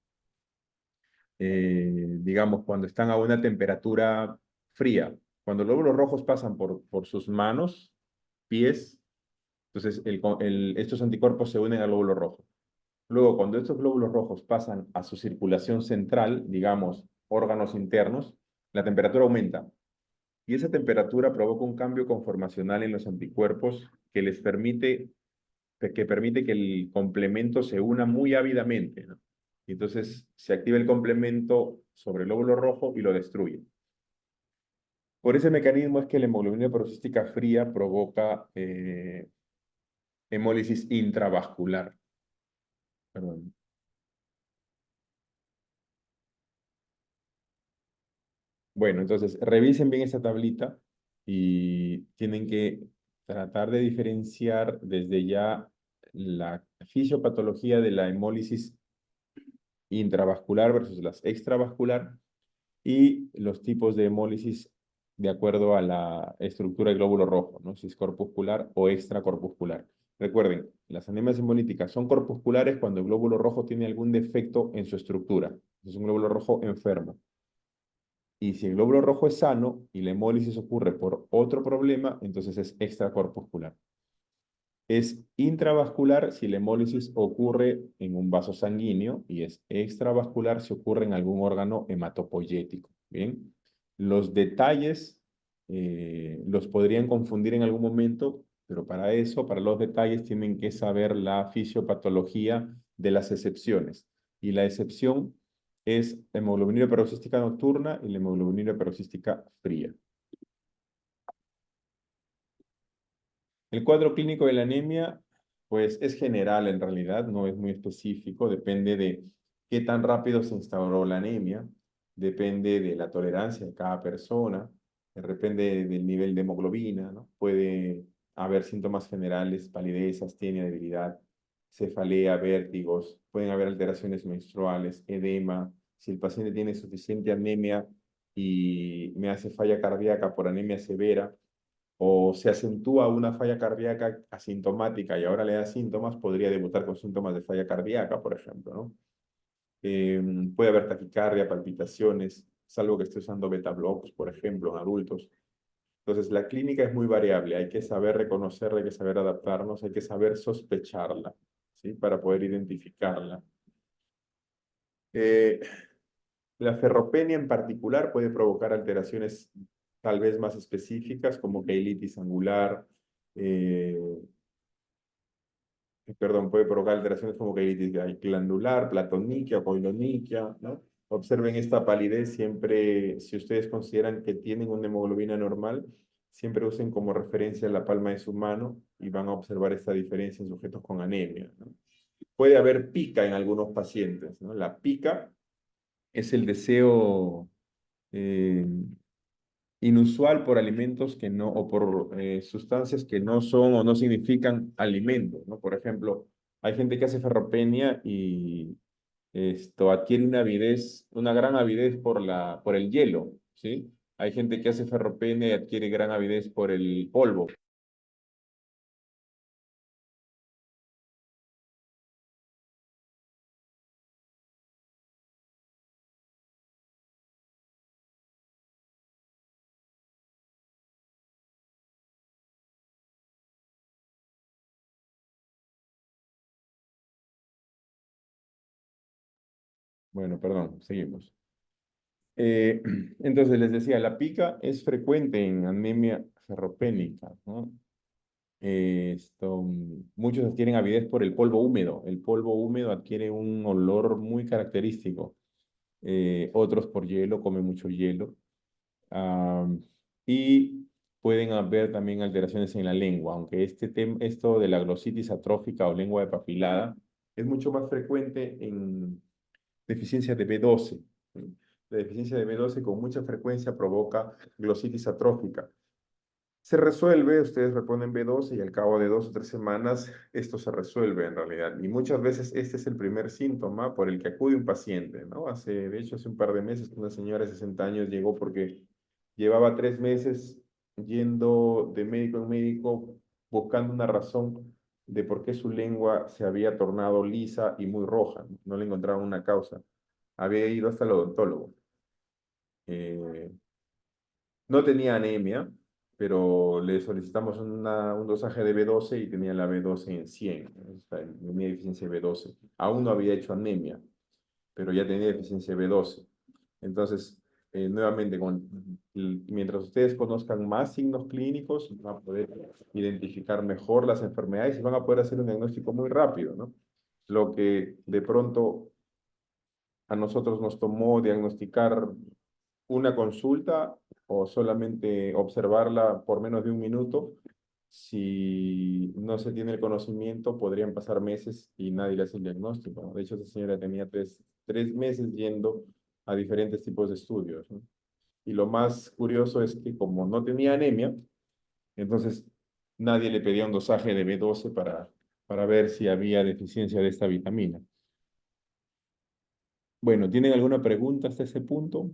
digamos, cuando están a una temperatura fría. Cuando los glóbulos rojos pasan por sus manos, pies, entonces estos anticuerpos se unen al glóbulo rojo. Luego, cuando estos glóbulos rojos pasan a su circulación central, digamos, órganos internos, la temperatura aumenta. Y esa temperatura provoca un cambio conformacional en los anticuerpos que permite que el complemento se una muy ávidamente, ¿no? Y entonces se activa el complemento sobre el glóbulo rojo y lo destruye. Por ese mecanismo es que la hemoglobina paroxística fría provoca hemólisis intravascular. Perdón. Bueno, entonces revisen bien esta tablita y tienen que tratar de diferenciar desde ya la fisiopatología de la hemólisis intravascular versus las extravascular y los tipos de hemólisis de acuerdo a la estructura del glóbulo rojo, ¿no? Si es corpuscular o extracorpuscular. Recuerden, las anemias hemolíticas son corpusculares cuando el glóbulo rojo tiene algún defecto en su estructura. Es un glóbulo rojo enfermo. Y si el glóbulo rojo es sano y la hemólisis ocurre por otro problema, entonces es extracorpuscular. Es intravascular si la hemólisis ocurre en un vaso sanguíneo y es extravascular si ocurre en algún órgano hematopoyético. Bien, los detalles los podrían confundir en algún momento Pero para eso, para los detalles, tienen que saber la fisiopatología de las excepciones. Y la excepción es la hemoglobinura paroxística nocturna y la hemoglobinura paroxística fría. El cuadro clínico de la anemia, pues es general en realidad, no es muy específico, depende de qué tan rápido se instauró la anemia, depende de la tolerancia de cada persona, depende del nivel de hemoglobina, ¿no? Puede haber síntomas generales, palidez, astenia, debilidad, cefalea, vértigos, pueden haber alteraciones menstruales, edema, si el paciente tiene suficiente anemia y me hace falla cardíaca por anemia severa, o se acentúa una falla cardíaca asintomática y ahora le da síntomas, podría debutar con síntomas de falla cardíaca, por ejemplo, ¿no? Puede haber taquicardia, palpitaciones, salvo que esté usando beta blockers, por ejemplo, en adultos. Entonces, la clínica es muy variable, hay que saber reconocerla, hay que saber adaptarnos, hay que saber sospecharla, ¿sí? Para poder identificarla. Eh, la ferropenia en particular puede provocar alteraciones tal vez más específicas como queilitis angular, eh, perdón, puede provocar alteraciones como queilitis glandular, platoniquia o coiloniquia, ¿no? Observen esta palidez siempre, si ustedes consideran que tienen una hemoglobina normal, siempre usen como referencia la palma de su mano y van a observar esta diferencia en sujetos con anemia, ¿no? Puede haber pica en algunos pacientes, ¿no? La pica es el deseo eh, inusual por alimentos que no, o por sustancias que no son o no significan alimentos, ¿no? Por ejemplo, hay gente que hace ferropenia y esto adquiere una avidez, una gran avidez por el hielo, ¿sí? Hay gente que hace ferropenia y adquiere gran avidez por el polvo. Bueno, perdón, seguimos. Eh, entonces les decía, la pica es frecuente en anemia ferropénica, ¿no? Muchos adquieren avidez por el polvo húmedo. El polvo húmedo adquiere un olor muy característico. Otros por hielo, comen mucho hielo. Y pueden haber también alteraciones en la lengua, aunque esto de la glositis atrófica o lengua de papilada es mucho más frecuente en deficiencia de B12. La deficiencia de B12 con mucha frecuencia provoca glositis atrófica. Se resuelve, ustedes reponen B12 y al cabo de 2 o 3 semanas esto se resuelve en realidad. Y muchas veces este es el primer síntoma por el que acude un paciente, ¿no? De hecho, hace un par de meses una señora de 60 años llegó porque llevaba 3 meses yendo de médico en médico buscando una razón de por qué su lengua se había tornado lisa y muy roja. No le encontraban una causa. Había ido hasta el odontólogo. Eh, no tenía anemia, pero le solicitamos un dosaje de B12 y tenía la B12 en 100. O sea, tenía deficiencia de B12. Aún no había hecho anemia, pero ya tenía deficiencia de B12. Entonces, nuevamente, mientras ustedes conozcan más signos clínicos, van a poder identificar mejor las enfermedades y van a poder hacer un diagnóstico muy rápido, ¿no? Lo que de pronto a nosotros nos tomó diagnosticar una consulta o solamente observarla por menos de un minuto, si no se tiene el conocimiento, podrían pasar meses y nadie le hace el diagnóstico, ¿no? De hecho, esa señora tenía tres meses yendo a diferentes tipos de estudios, ¿no? Y lo más curioso es que como no tenía anemia, entonces nadie le pedía un dosaje de B12 para ver si había deficiencia de esta vitamina. Bueno, ¿tienen alguna pregunta hasta ese punto?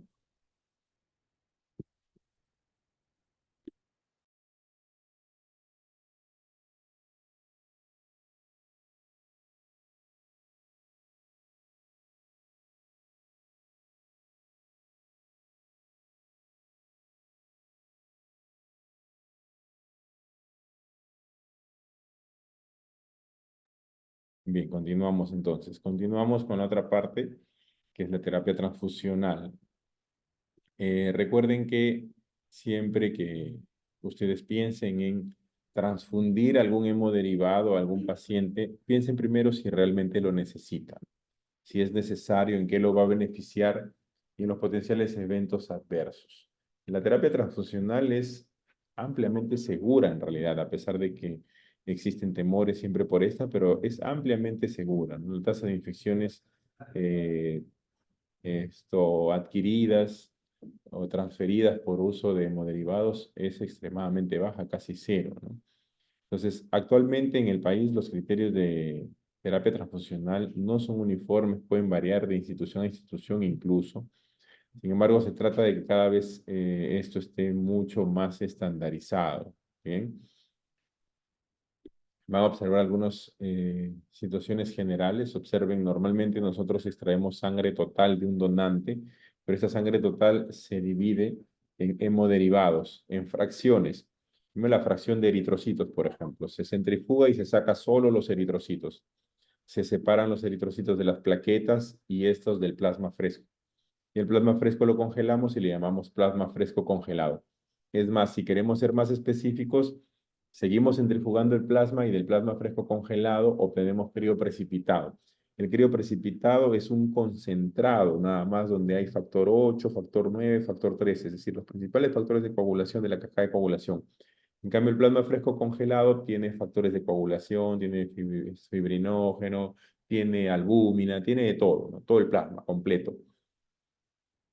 Bien, continuamos entonces. Continuamos con la otra parte, que es la terapia transfusional. Recuerden que siempre que ustedes piensen en transfundir algún hemodiderivado a algún paciente, piensen primero si realmente lo necesitan, si es necesario, en qué lo va a beneficiar y en los potenciales eventos adversos. La terapia transfusional es ampliamente segura en realidad, a pesar de que existen temores siempre por esta, pero es ampliamente segura, ¿no? La tasa de infecciones eh, adquiridas o transferidas por uso de hemoderivados es extremadamente baja, casi cero, ¿no? Entonces, actualmente en el país los criterios de terapia transfusional no son uniformes, pueden variar de institución a institución incluso. Sin embargo, se trata de que cada vez esto esté mucho más estandarizado. ¿Bien? Van a observar algunas situaciones generales. Observen, normalmente nosotros extraemos sangre total de un donante, pero esta sangre total se divide en hemoderivados, en fracciones. Dime la fracción de eritrocitos, por ejemplo. Se centrifuga y se saca solo los eritrocitos. Se separan los eritrocitos de las plaquetas y estos del plasma fresco. Y el plasma fresco lo congelamos y le llamamos plasma fresco congelado. Es más, si queremos ser más específicos, seguimos centrifugando el plasma y del plasma fresco congelado obtenemos crioprecipitado. El crioprecipitado es un concentrado, nada más, donde hay factor 8, factor 9, factor 13, es decir, los principales factores de coagulación de la caja de coagulación. En cambio, el plasma fresco congelado tiene factores de coagulación, tiene fibrinógeno, tiene albúmina, tiene de todo, ¿no? Todo el plasma completo.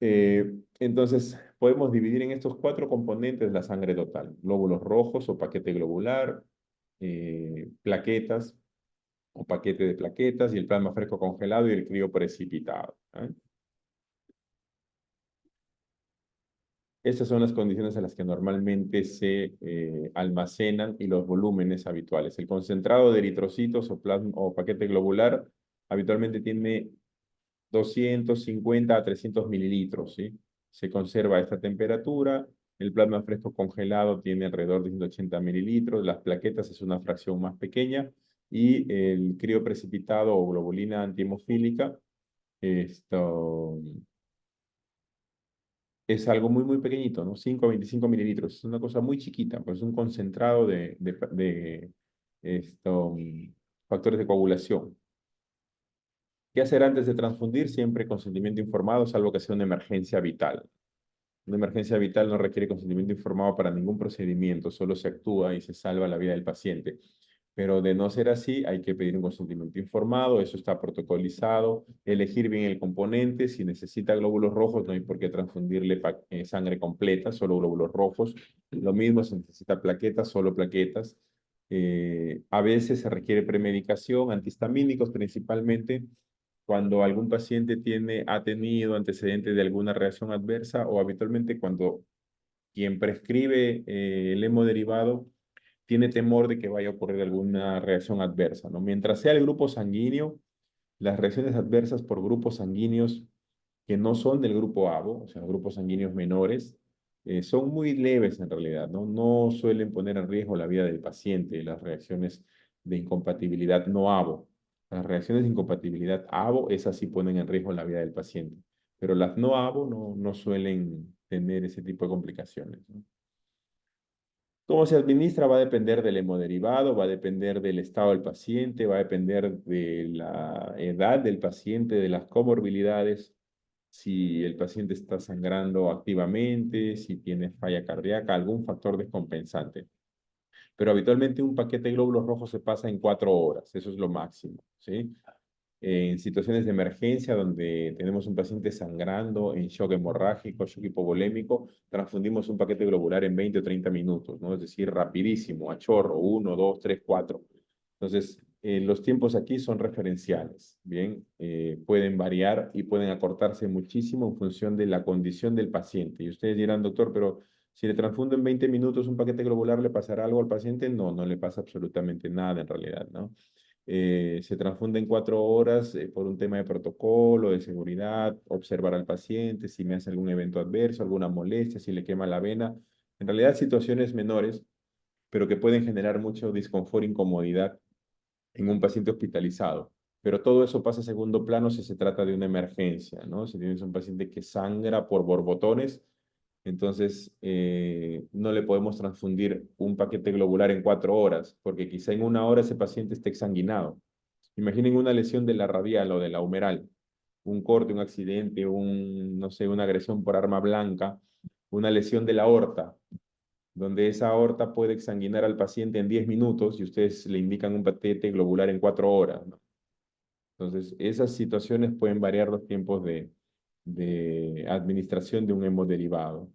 Entonces, podemos dividir en estos cuatro componentes la sangre total: glóbulos rojos o paquete globular, plaquetas o paquete de plaquetas, y el plasma fresco congelado y el crioprecipitado. Estas son las condiciones en las que normalmente se almacenan y los volúmenes habituales. El concentrado de eritrocitos o paquete globular habitualmente tiene 250 a 300 mililitros, ¿sí? Se conserva a esta temperatura. El plasma fresco congelado tiene alrededor de 180 mililitros. Las plaquetas es una fracción más pequeña. Y el crioprecipitado o globulina antihemofílica, esto es algo muy, muy pequeñito, ¿no? 5 a 25 mililitros. Es una cosa muy chiquita, pues es un concentrado de factores de coagulación. ¿Qué hacer antes de transfundir? Siempre consentimiento informado, salvo que sea una emergencia vital. Una emergencia vital no requiere consentimiento informado para ningún procedimiento, solo se actúa y se salva la vida del paciente. Pero de no ser así, hay que pedir un consentimiento informado, eso está protocolizado, elegir bien el componente. Si necesita glóbulos rojos, no hay por qué transfundirle sangre completa, solo glóbulos rojos. Lo mismo si necesita plaquetas, solo plaquetas. A veces se requiere premedicación, antihistamínicos principalmente, cuando algún paciente ha tenido antecedentes de alguna reacción adversa, o habitualmente cuando quien prescribe el hemodiderivado tiene temor de que vaya a ocurrir alguna reacción adversa, ¿no? Mientras sea el grupo sanguíneo, las reacciones adversas por grupos sanguíneos que no son del grupo ABO, o sea, grupos sanguíneos menores, son muy leves en realidad, ¿no? No suelen poner en riesgo la vida del paciente las reacciones de incompatibilidad no ABO. Las reacciones de incompatibilidad ABO, esas sí ponen en riesgo la vida del paciente, pero las no ABO no suelen tener ese tipo de complicaciones, ¿no? Cómo se administra va a depender del hemodiderivado, va a depender del estado del paciente, va a depender de la edad del paciente, de las comorbilidades, si el paciente está sangrando activamente, si tiene falla cardíaca, algún factor descompensante. Pero habitualmente un paquete de glóbulos rojos se pasa en 4 horas, eso es lo máximo, ¿sí? En situaciones de emergencia donde tenemos un paciente sangrando, en shock hemorrágico, shock hipovolémico, transfundimos un paquete globular en 20 o 30 minutos, ¿no? Es decir, rapidísimo, a chorro, 1, 2, 3, 4. Entonces, los tiempos aquí son referenciales, ¿bien? Pueden variar y pueden acortarse muchísimo en función de la condición del paciente. Y ustedes dirán, doctor, pero si le transfundo en 20 minutos un paquete globular, ¿le pasará algo al paciente? No, no le pasa absolutamente nada en realidad, ¿no? Se transfunde en 4 horas por un tema de protocolo, de seguridad, observar al paciente, si me hace algún evento adverso, alguna molestia, si le quema la vena. En realidad, situaciones menores, pero que pueden generar mucho disconfort e incomodidad en un paciente hospitalizado. Pero todo eso pasa a segundo plano si se trata de una emergencia, ¿no? Si tienes un paciente que sangra por borbotones, Entonces, no le podemos transfundir un paquete globular en 4 horas, porque quizá en 1 hora ese paciente esté exsanguinado. Imaginen una lesión de la radial o de la humeral, un corte, un accidente, no sé, una agresión por arma blanca, una lesión de la aorta, donde esa aorta puede exsanguinar al paciente en 10 minutos y ustedes le indican un paquete globular en 4 horas, ¿no? Entonces, esas situaciones pueden variar los tiempos de administración de un hemodiderivado.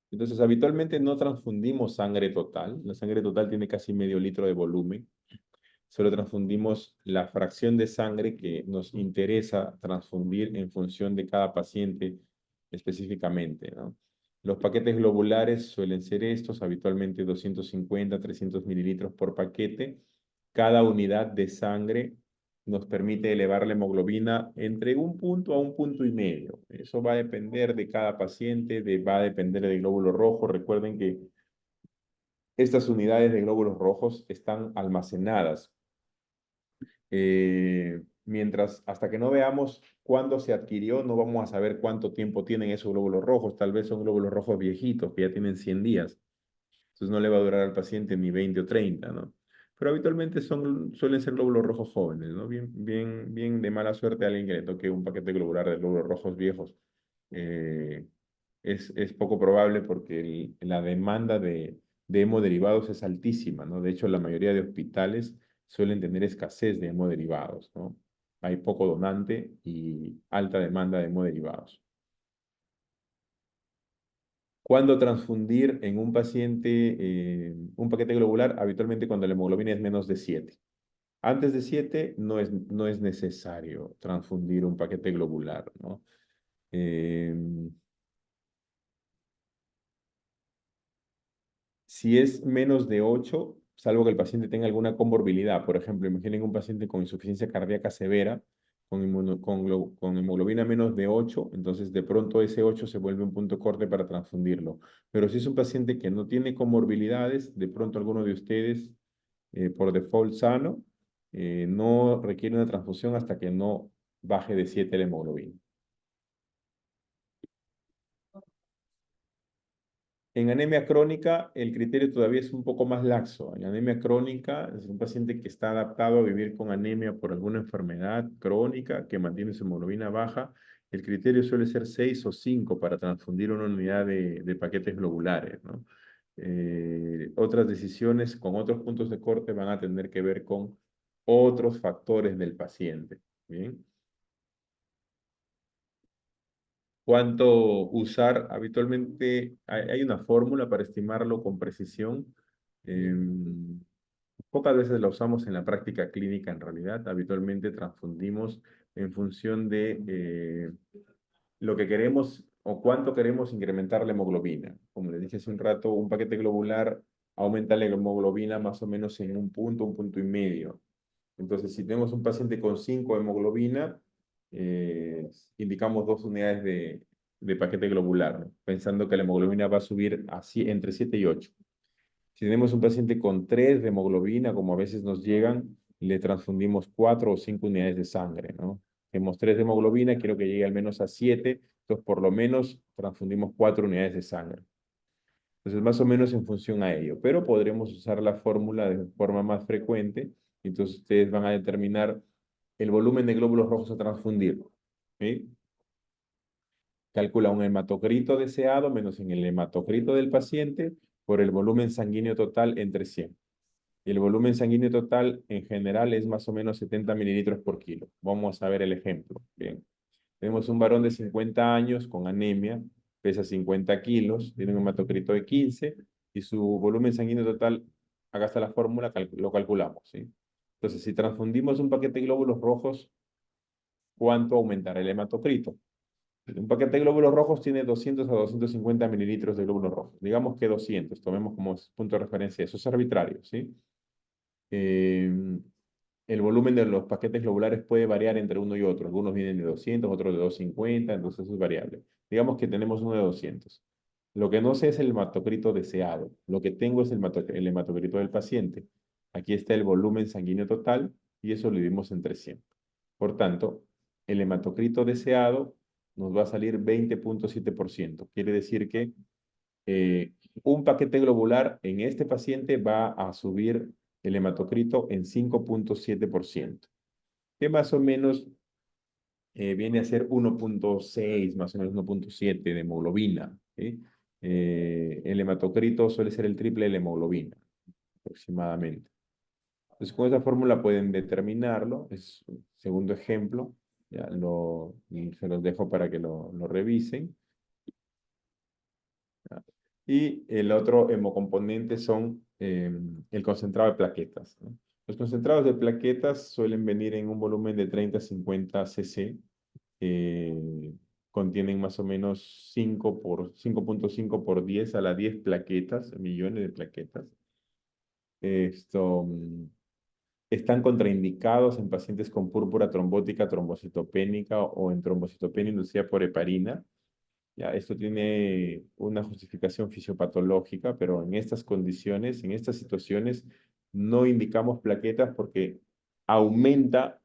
Entonces, habitualmente no transfundimos sangre total. La sangre total tiene casi medio litro de volumen. Solo transfundimos la fracción de sangre que nos interesa transfundir en función de cada paciente específicamente, ¿no? Los paquetes globulares suelen ser estos, habitualmente 250, 300 mililitros por paquete. Cada unidad de sangre nos permite elevar la hemoglobina entre un punto a un punto y medio. Eso va a depender de cada paciente, va a depender del glóbulo rojo. Recuerden que estas unidades de glóbulos rojos están almacenadas mientras hasta que no veamos cuándo se adquirió, no vamos a saber cuánto tiempo tienen esos glóbulos rojos. Tal vez son glóbulos rojos viejitos que ya tienen 100 días. Entonces no le va a durar al paciente ni 20 o 30, ¿no? Pero habitualmente suelen ser glóbulos rojos jóvenes, ¿no? Bien de mala suerte a alguien que le toque un paquete globular de glóbulos rojos viejos. Eh, es poco probable porque la demanda de hemoderivados es altísima, ¿no? De hecho, la mayoría de hospitales suelen tener escasez de hemoderivados, ¿no? Hay poco donante y alta demanda de hemoderivados. ¿Cuándo transfundir en un paciente un paquete globular? Habitualmente cuando la hemoglobina es menos de 7. Antes de 7 no es necesario transfundir un paquete globular, ¿no? Eh, Si es menos de 8, salvo que el paciente tenga alguna comorbilidad, por ejemplo, imaginen un paciente con insuficiencia cardíaca severa, con hemoglobina menos de 8, entonces de pronto ese 8 se vuelve un punto corte para transfundirlo. Pero si es un paciente que no tiene comorbilidades, de pronto alguno de ustedes, por default sano, no requiere una transfusión hasta que no baje de 7 la hemoglobina. En anemia crónica, el criterio todavía es un poco más laxo. En anemia crónica, es un paciente que está adaptado a vivir con anemia por alguna enfermedad crónica que mantiene su hemoglobina baja. El criterio suele ser 6 o 5 para transfundir una unidad de paquetes globulares, ¿no? Otras decisiones con otros puntos de corte van a tener que ver con otros factores del paciente. ¿Bien? ¿Cuánto usar? Habitualmente hay una fórmula para estimarlo con precisión. Pocas veces la usamos en la práctica clínica en realidad. Habitualmente transfundimos en función de lo que queremos o cuánto queremos incrementar la hemoglobina. Como les dije hace un rato, un paquete globular aumenta la hemoglobina más o menos en un punto y medio. Entonces, si tenemos un paciente con 5 hemoglobina, indicamos 2 unidades de paquete globular, ¿no? Pensando que la hemoglobina va a subir entre 7 y 8. Si tenemos un paciente con 3 de hemoglobina, como a veces nos llegan, le transfundimos 4 o 5 unidades de sangre, ¿no? Tenemos 3 de hemoglobina, quiero que llegue al menos a 7, entonces por lo menos transfundimos 4 unidades de sangre. Entonces, más o menos en función a ello, pero podremos usar la fórmula de forma más frecuente. Entonces, ustedes van a determinar el volumen de glóbulos rojos a transfundir. ¿Sí? Calcula un hematocrito deseado menos en el hematocrito del paciente por el volumen sanguíneo total entre 100. Y el volumen sanguíneo total en general es más o menos 70 mililitros por kilo. Vamos a ver el ejemplo. Bien. Tenemos un varón de 50 años con anemia, pesa 50 kilos, tiene un hematocrito de 15 y su volumen sanguíneo total, acá está la fórmula, lo calculamos, ¿sí? Entonces, si transfundimos un paquete de glóbulos rojos, ¿cuánto aumentará el hematocrito? Un paquete de glóbulos rojos tiene 200 a 250 mililitros de glóbulos rojos. Digamos que 200, tomemos como punto de referencia. Eso es arbitrario, ¿sí? Eh, el volumen de los paquetes globulares puede variar entre uno y otro. Algunos vienen de 200, otros de 250, entonces eso es variable. Digamos que tenemos uno de 200. Lo que no sé es el hematocrito deseado. Lo que tengo es el hematocrito del paciente. Aquí está el volumen sanguíneo total y eso lo dividimos entre 100. Por tanto, el hematocrito deseado nos va a salir 20.7%. Quiere decir que un paquete globular en este paciente va a subir el hematocrito en 5.7%, que más o menos viene a ser 1.6, más o menos 1.7 de hemoglobina. ¿Sí? El hematocrito suele ser el triple de la hemoglobina, aproximadamente. Entonces, con esa fórmula pueden determinarlo. Es un segundo ejemplo. Ya se los dejo para que lo revisen. ¿Ya? Y el otro hemocomponente son el concentrado de plaquetas, ¿no? Los concentrados de plaquetas suelen venir en un volumen de 30 a 50 cc. Contienen más o menos 5.5 por 10 a la 10 plaquetas, millones de plaquetas. Esto, están contraindicados en pacientes con púrpura trombótica, trombocitopénica o en trombocitopenia inducida por heparina. Ya, esto tiene una justificación fisiopatológica, pero en estas condiciones, en estas situaciones, no indicamos plaquetas porque aumenta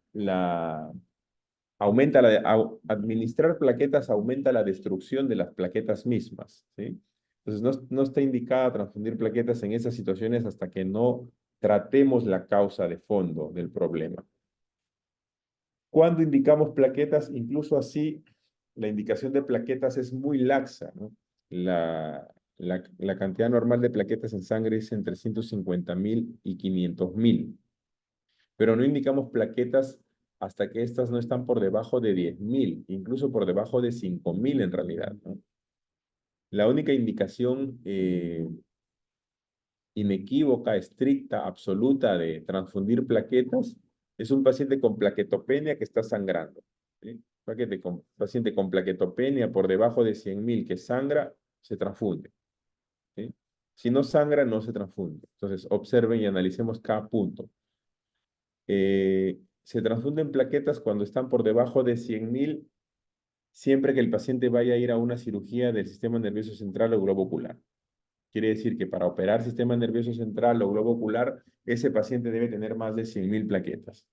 administrar plaquetas aumenta la destrucción de las plaquetas mismas, ¿sí? Entonces, no está indicada transfundir plaquetas en esas situaciones hasta que no tratemos la causa de fondo del problema. Cuando indicamos plaquetas, incluso así, la indicación de plaquetas es muy laxa, ¿no? La cantidad normal de plaquetas en sangre es entre 150.000 y 500.000, pero no indicamos plaquetas hasta que estas no están por debajo de 10.000, incluso por debajo de 5.000 en realidad, ¿no? La única indicación inequívoca, estricta, absoluta de transfundir plaquetas es un paciente con plaquetopenia que está sangrando, ¿sí? Paciente con plaquetopenia por debajo de 100.000 que sangra, se transfunde, ¿sí? Si no sangra, no se transfunde. Entonces, observen y analicemos cada punto. Se transfunden plaquetas cuando están por debajo de 100.000, siempre que el paciente vaya a ir a una cirugía del sistema nervioso central o globo ocular. Quiere decir que para operar sistema nervioso central o globo ocular, ese paciente debe tener más de 100.000 plaquetas.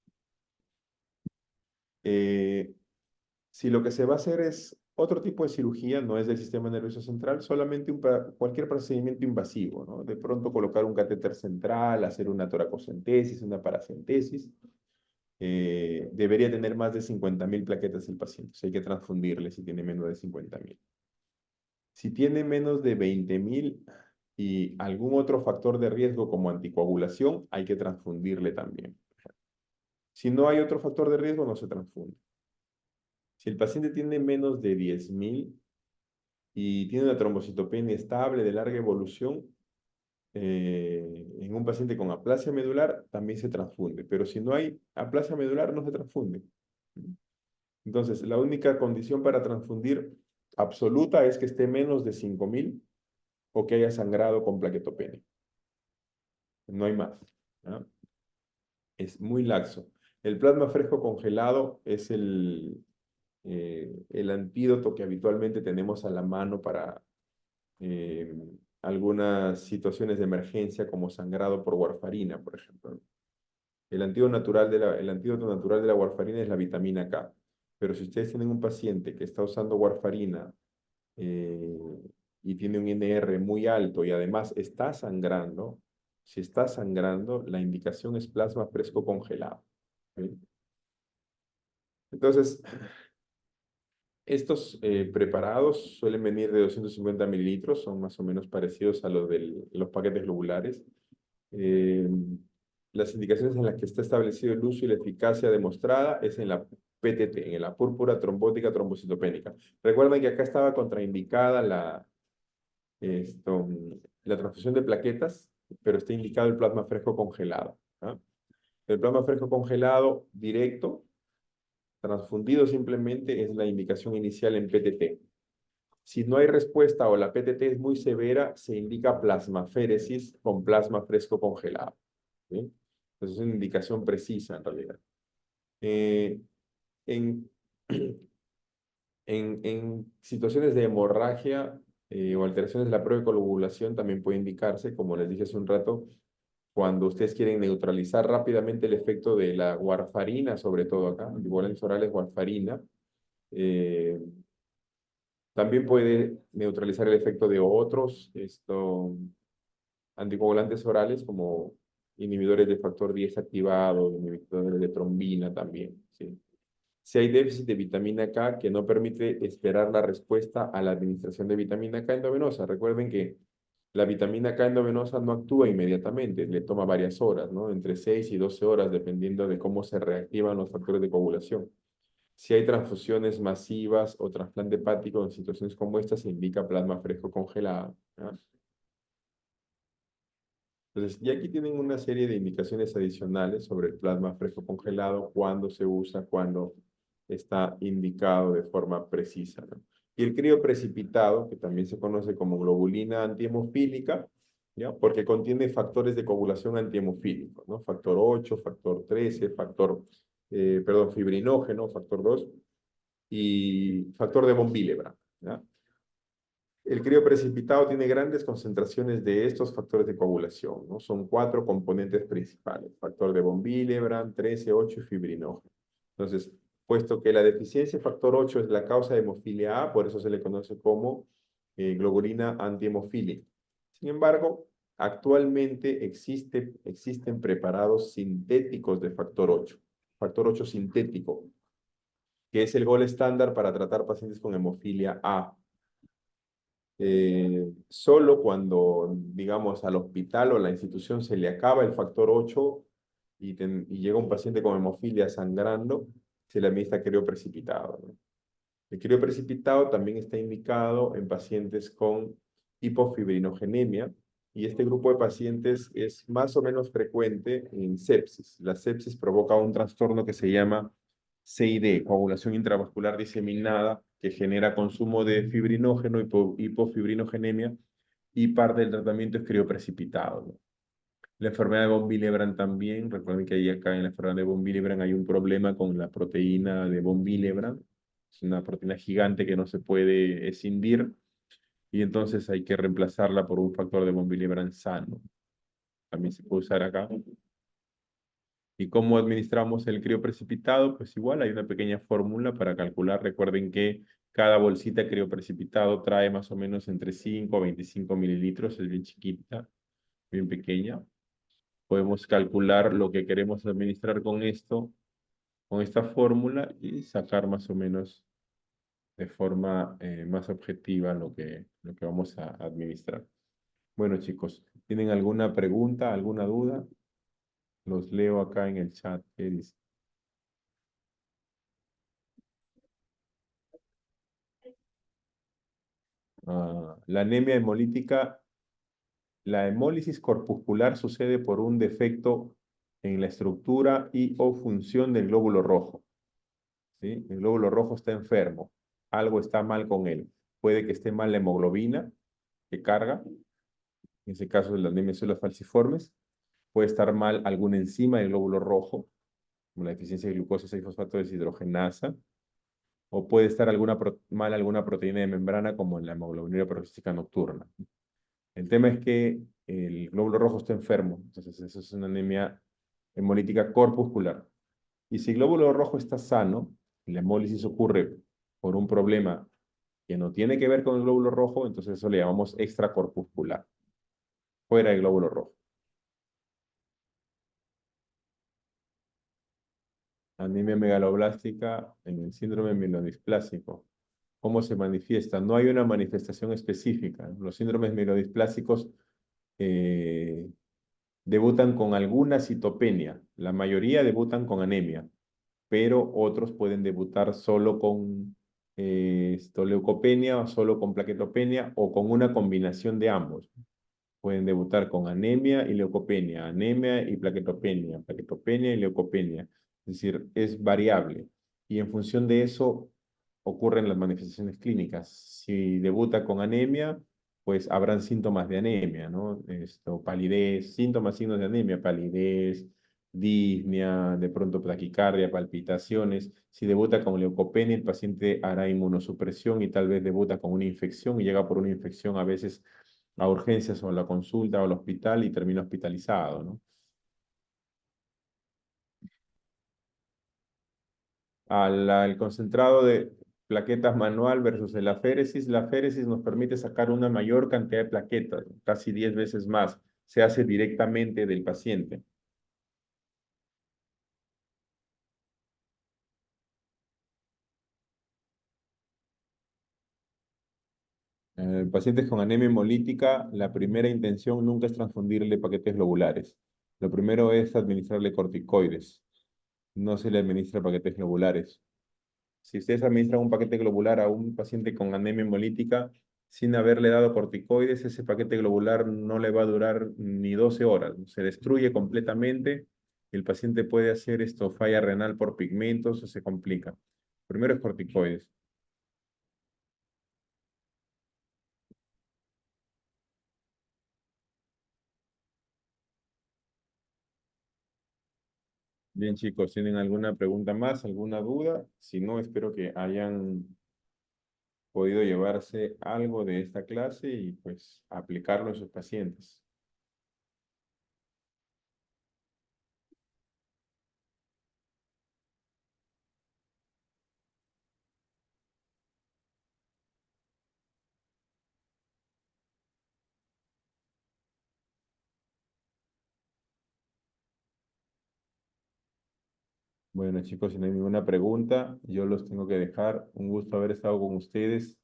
Si lo que se va a hacer es otro tipo de cirugía, no es del sistema nervioso central, solamente cualquier procedimiento invasivo, ¿no? De pronto colocar un catéter central, hacer una toracocentesis, una paracentesis, debería tener más de 50.000 plaquetas el paciente. O sea, hay que transfundirle si tiene menos de 50.000. Si tiene menos de 20.000 y algún otro factor de riesgo como anticoagulación, hay que transfundirle también. Si no hay otro factor de riesgo, no se transfunde. Si el paciente tiene menos de 10.000 y tiene una trombocitopenia estable de larga evolución, en un paciente con aplasia medular también se transfunde, pero si no hay aplasia medular, no se transfunde. Entonces, la única condición para transfundir absoluta es que esté menos de 5.000 o que haya sangrado con plaquetopenia. No hay más, ¿no? Es muy laxo. El plasma fresco congelado es el antídoto que habitualmente tenemos a la mano para eh, algunas situaciones de emergencia como sangrado por warfarina, por ejemplo. El antídoto natural de la warfarina es la vitamina K. Pero si ustedes tienen un paciente que está usando warfarina eh, y tiene un INR muy alto y además está sangrando, si está sangrando, la indicación es plasma fresco congelado, ¿sí? Entonces, estos preparados suelen venir de 250 mililitros, son más o menos parecidos a los de los paquetes globulares. Eh, las indicaciones en las que está establecido el uso y la eficacia demostrada es en la PTT, en la púrpura trombótica trombocitopénica. Recuerden que acá estaba contraindicada esto, la transfusión de plaquetas, pero está indicado el plasma fresco congelado, ¿ah? El plasma fresco congelado directo, transfundido simplemente, es la indicación inicial en PTT. Si no hay respuesta o la PTT es muy severa, se indica plasmaféresis con plasma fresco congelado, ¿sí? Entonces es una indicación precisa en realidad. Eh, en, en situaciones de hemorragia o alteraciones de la prueba de coagulación también puede indicarse, como les dije hace un rato, cuando ustedes quieren neutralizar rápidamente el efecto de la warfarina, sobre todo acá, anticoagulantes orales warfarina, eh, También puede neutralizar el efecto de otros anticoagulantes orales como inhibidores de factor 10 activado, inhibidores de trombina también, ¿sí? Si hay déficit de vitamina K que no permite esperar la respuesta a la administración de vitamina K endovenosa. Recuerden que la vitamina K endovenosa no actúa inmediatamente, le toma varias horas, ¿no? Entre 6 y 12 horas, dependiendo de cómo se reactivan los factores de coagulación. Si hay transfusiones masivas o trasplante hepático en situaciones como esta, se indica plasma fresco congelado, ¿no? Entonces, y aquí tienen una serie de indicaciones adicionales sobre el plasma fresco congelado, cuándo se usa, cuándo está indicado de forma precisa, ¿no? Y el crioprecipitado, que también se conoce como globulina antihemofílica, ¿ya? Porque contiene factores de coagulación antihemofílicos, ¿no? Factor 8, factor 13, fibrinógeno, factor 2 y factor de von Willebrand, ¿ya? El crioprecipitado tiene grandes concentraciones de estos factores de coagulación, ¿no? Son 4 componentes principales: factor de von Willebrand, 13, 8 y fibrinógeno. Entonces, puesto que la deficiencia de factor 8 es la causa de hemofilia A, por eso se le conoce como globulina antihemofílica. Sin embargo, actualmente existen preparados sintéticos de factor 8 sintético, que es el gold estándar para tratar pacientes con hemofilia A. Solo cuando, digamos, al hospital o a la institución se le acaba el factor 8 y llega un paciente con hemofilia sangrando, se le administra crioprecipitado, ¿no? El crioprecipitado también está indicado en pacientes con hipofibrinogenemia, y este grupo de pacientes es más o menos frecuente en sepsis. La sepsis provoca un trastorno que se llama CID, coagulación intravascular diseminada, que genera consumo de fibrinógeno, hipofibrinogenia, y parte del tratamiento es crioprecipitado, ¿no? La enfermedad de von Willebrand también, recuerden que ahí acá en la enfermedad de von Willebrand hay un problema con la proteína de von Willebrand, es una proteína gigante que no se puede escindir, y entonces hay que reemplazarla por un factor de von Willebrand sano. También se puede usar acá. ¿Y cómo administramos el crioprecipitado? Pues igual hay una pequeña fórmula para calcular. Recuerden que cada bolsita de crioprecipitado trae más o menos entre 5 a 25 mililitros, es bien chiquita, bien pequeña. Podemos calcular lo que queremos administrar con esto, con esta fórmula, y sacar más o menos de forma más objetiva lo que vamos a administrar. Bueno, chicos, ¿tienen alguna pregunta, alguna duda? Los leo acá en el chat. ¿Qué dice? La anemia hemolítica, la hemólisis corpuscular sucede por un defecto en la estructura y o función del glóbulo rojo, ¿sí? El glóbulo rojo está enfermo, algo está mal con él. Puede que esté mal la hemoglobina que carga, en ese caso de la anemia de células falciformes. Puede estar mal alguna enzima del glóbulo rojo, como la deficiencia de glucosa 6-fosfato deshidrogenasa, o puede estar mal alguna proteína de membrana como en la hemoglobina peroxística nocturna. El tema es que el glóbulo rojo está enfermo, entonces eso es una anemia hemolítica corpuscular. Y si el glóbulo rojo está sano, y la hemólisis ocurre por un problema que no tiene que ver con el glóbulo rojo, entonces eso le llamamos extracorpuscular, fuera del glóbulo rojo. Anemia megaloblástica en el síndrome mielodisplásico. ¿Cómo se manifiesta? No hay una manifestación específica. Los síndromes mielodisplásicos debutan con alguna citopenia. La mayoría debutan con anemia, pero otros pueden debutar solo con leucopenia, o solo con plaquetopenia, o con una combinación de ambos. Pueden debutar con anemia y leucopenia, anemia y plaquetopenia, plaquetopenia y leucopenia. Es decir, es variable. Y en función de eso ocurren las manifestaciones clínicas. Si debuta con anemia, pues habrán síntomas de anemia, ¿no? Palidez, síntomas, signos de anemia, palidez, disnea, de pronto taquicardia, palpitaciones. Si debuta con leucopenia, el paciente hará inmunosupresión y tal vez debuta con una infección y llega por una infección a veces a urgencias o a la consulta o al hospital y termina hospitalizado, ¿no? El concentrado de plaquetas manual versus el aféresis. La aféresis nos permite sacar una mayor cantidad de plaquetas, casi 10 veces más. Se hace directamente del paciente. Pacientes con anemia hemolítica, la primera intención nunca es transfundirle paquetes globulares. Lo primero es administrarle corticoides. No se le administra paquetes globulares. Si ustedes administran un paquete globular a un paciente con anemia hemolítica sin haberle dado corticoides, ese paquete globular no le va a durar ni 12 horas. Se destruye completamente. El paciente puede hacer esto, falla renal por pigmentos o se complica. Primero es corticoides. Bien, chicos, ¿tienen alguna pregunta más, alguna duda? Si no, espero que hayan podido llevarse algo de esta clase y pues aplicarlo en sus pacientes. Bueno, chicos, si no hay ninguna pregunta, yo los tengo que dejar. Un gusto haber estado con ustedes.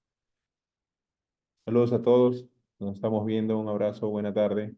Saludos a todos. Nos estamos viendo. Un abrazo. Buena tarde.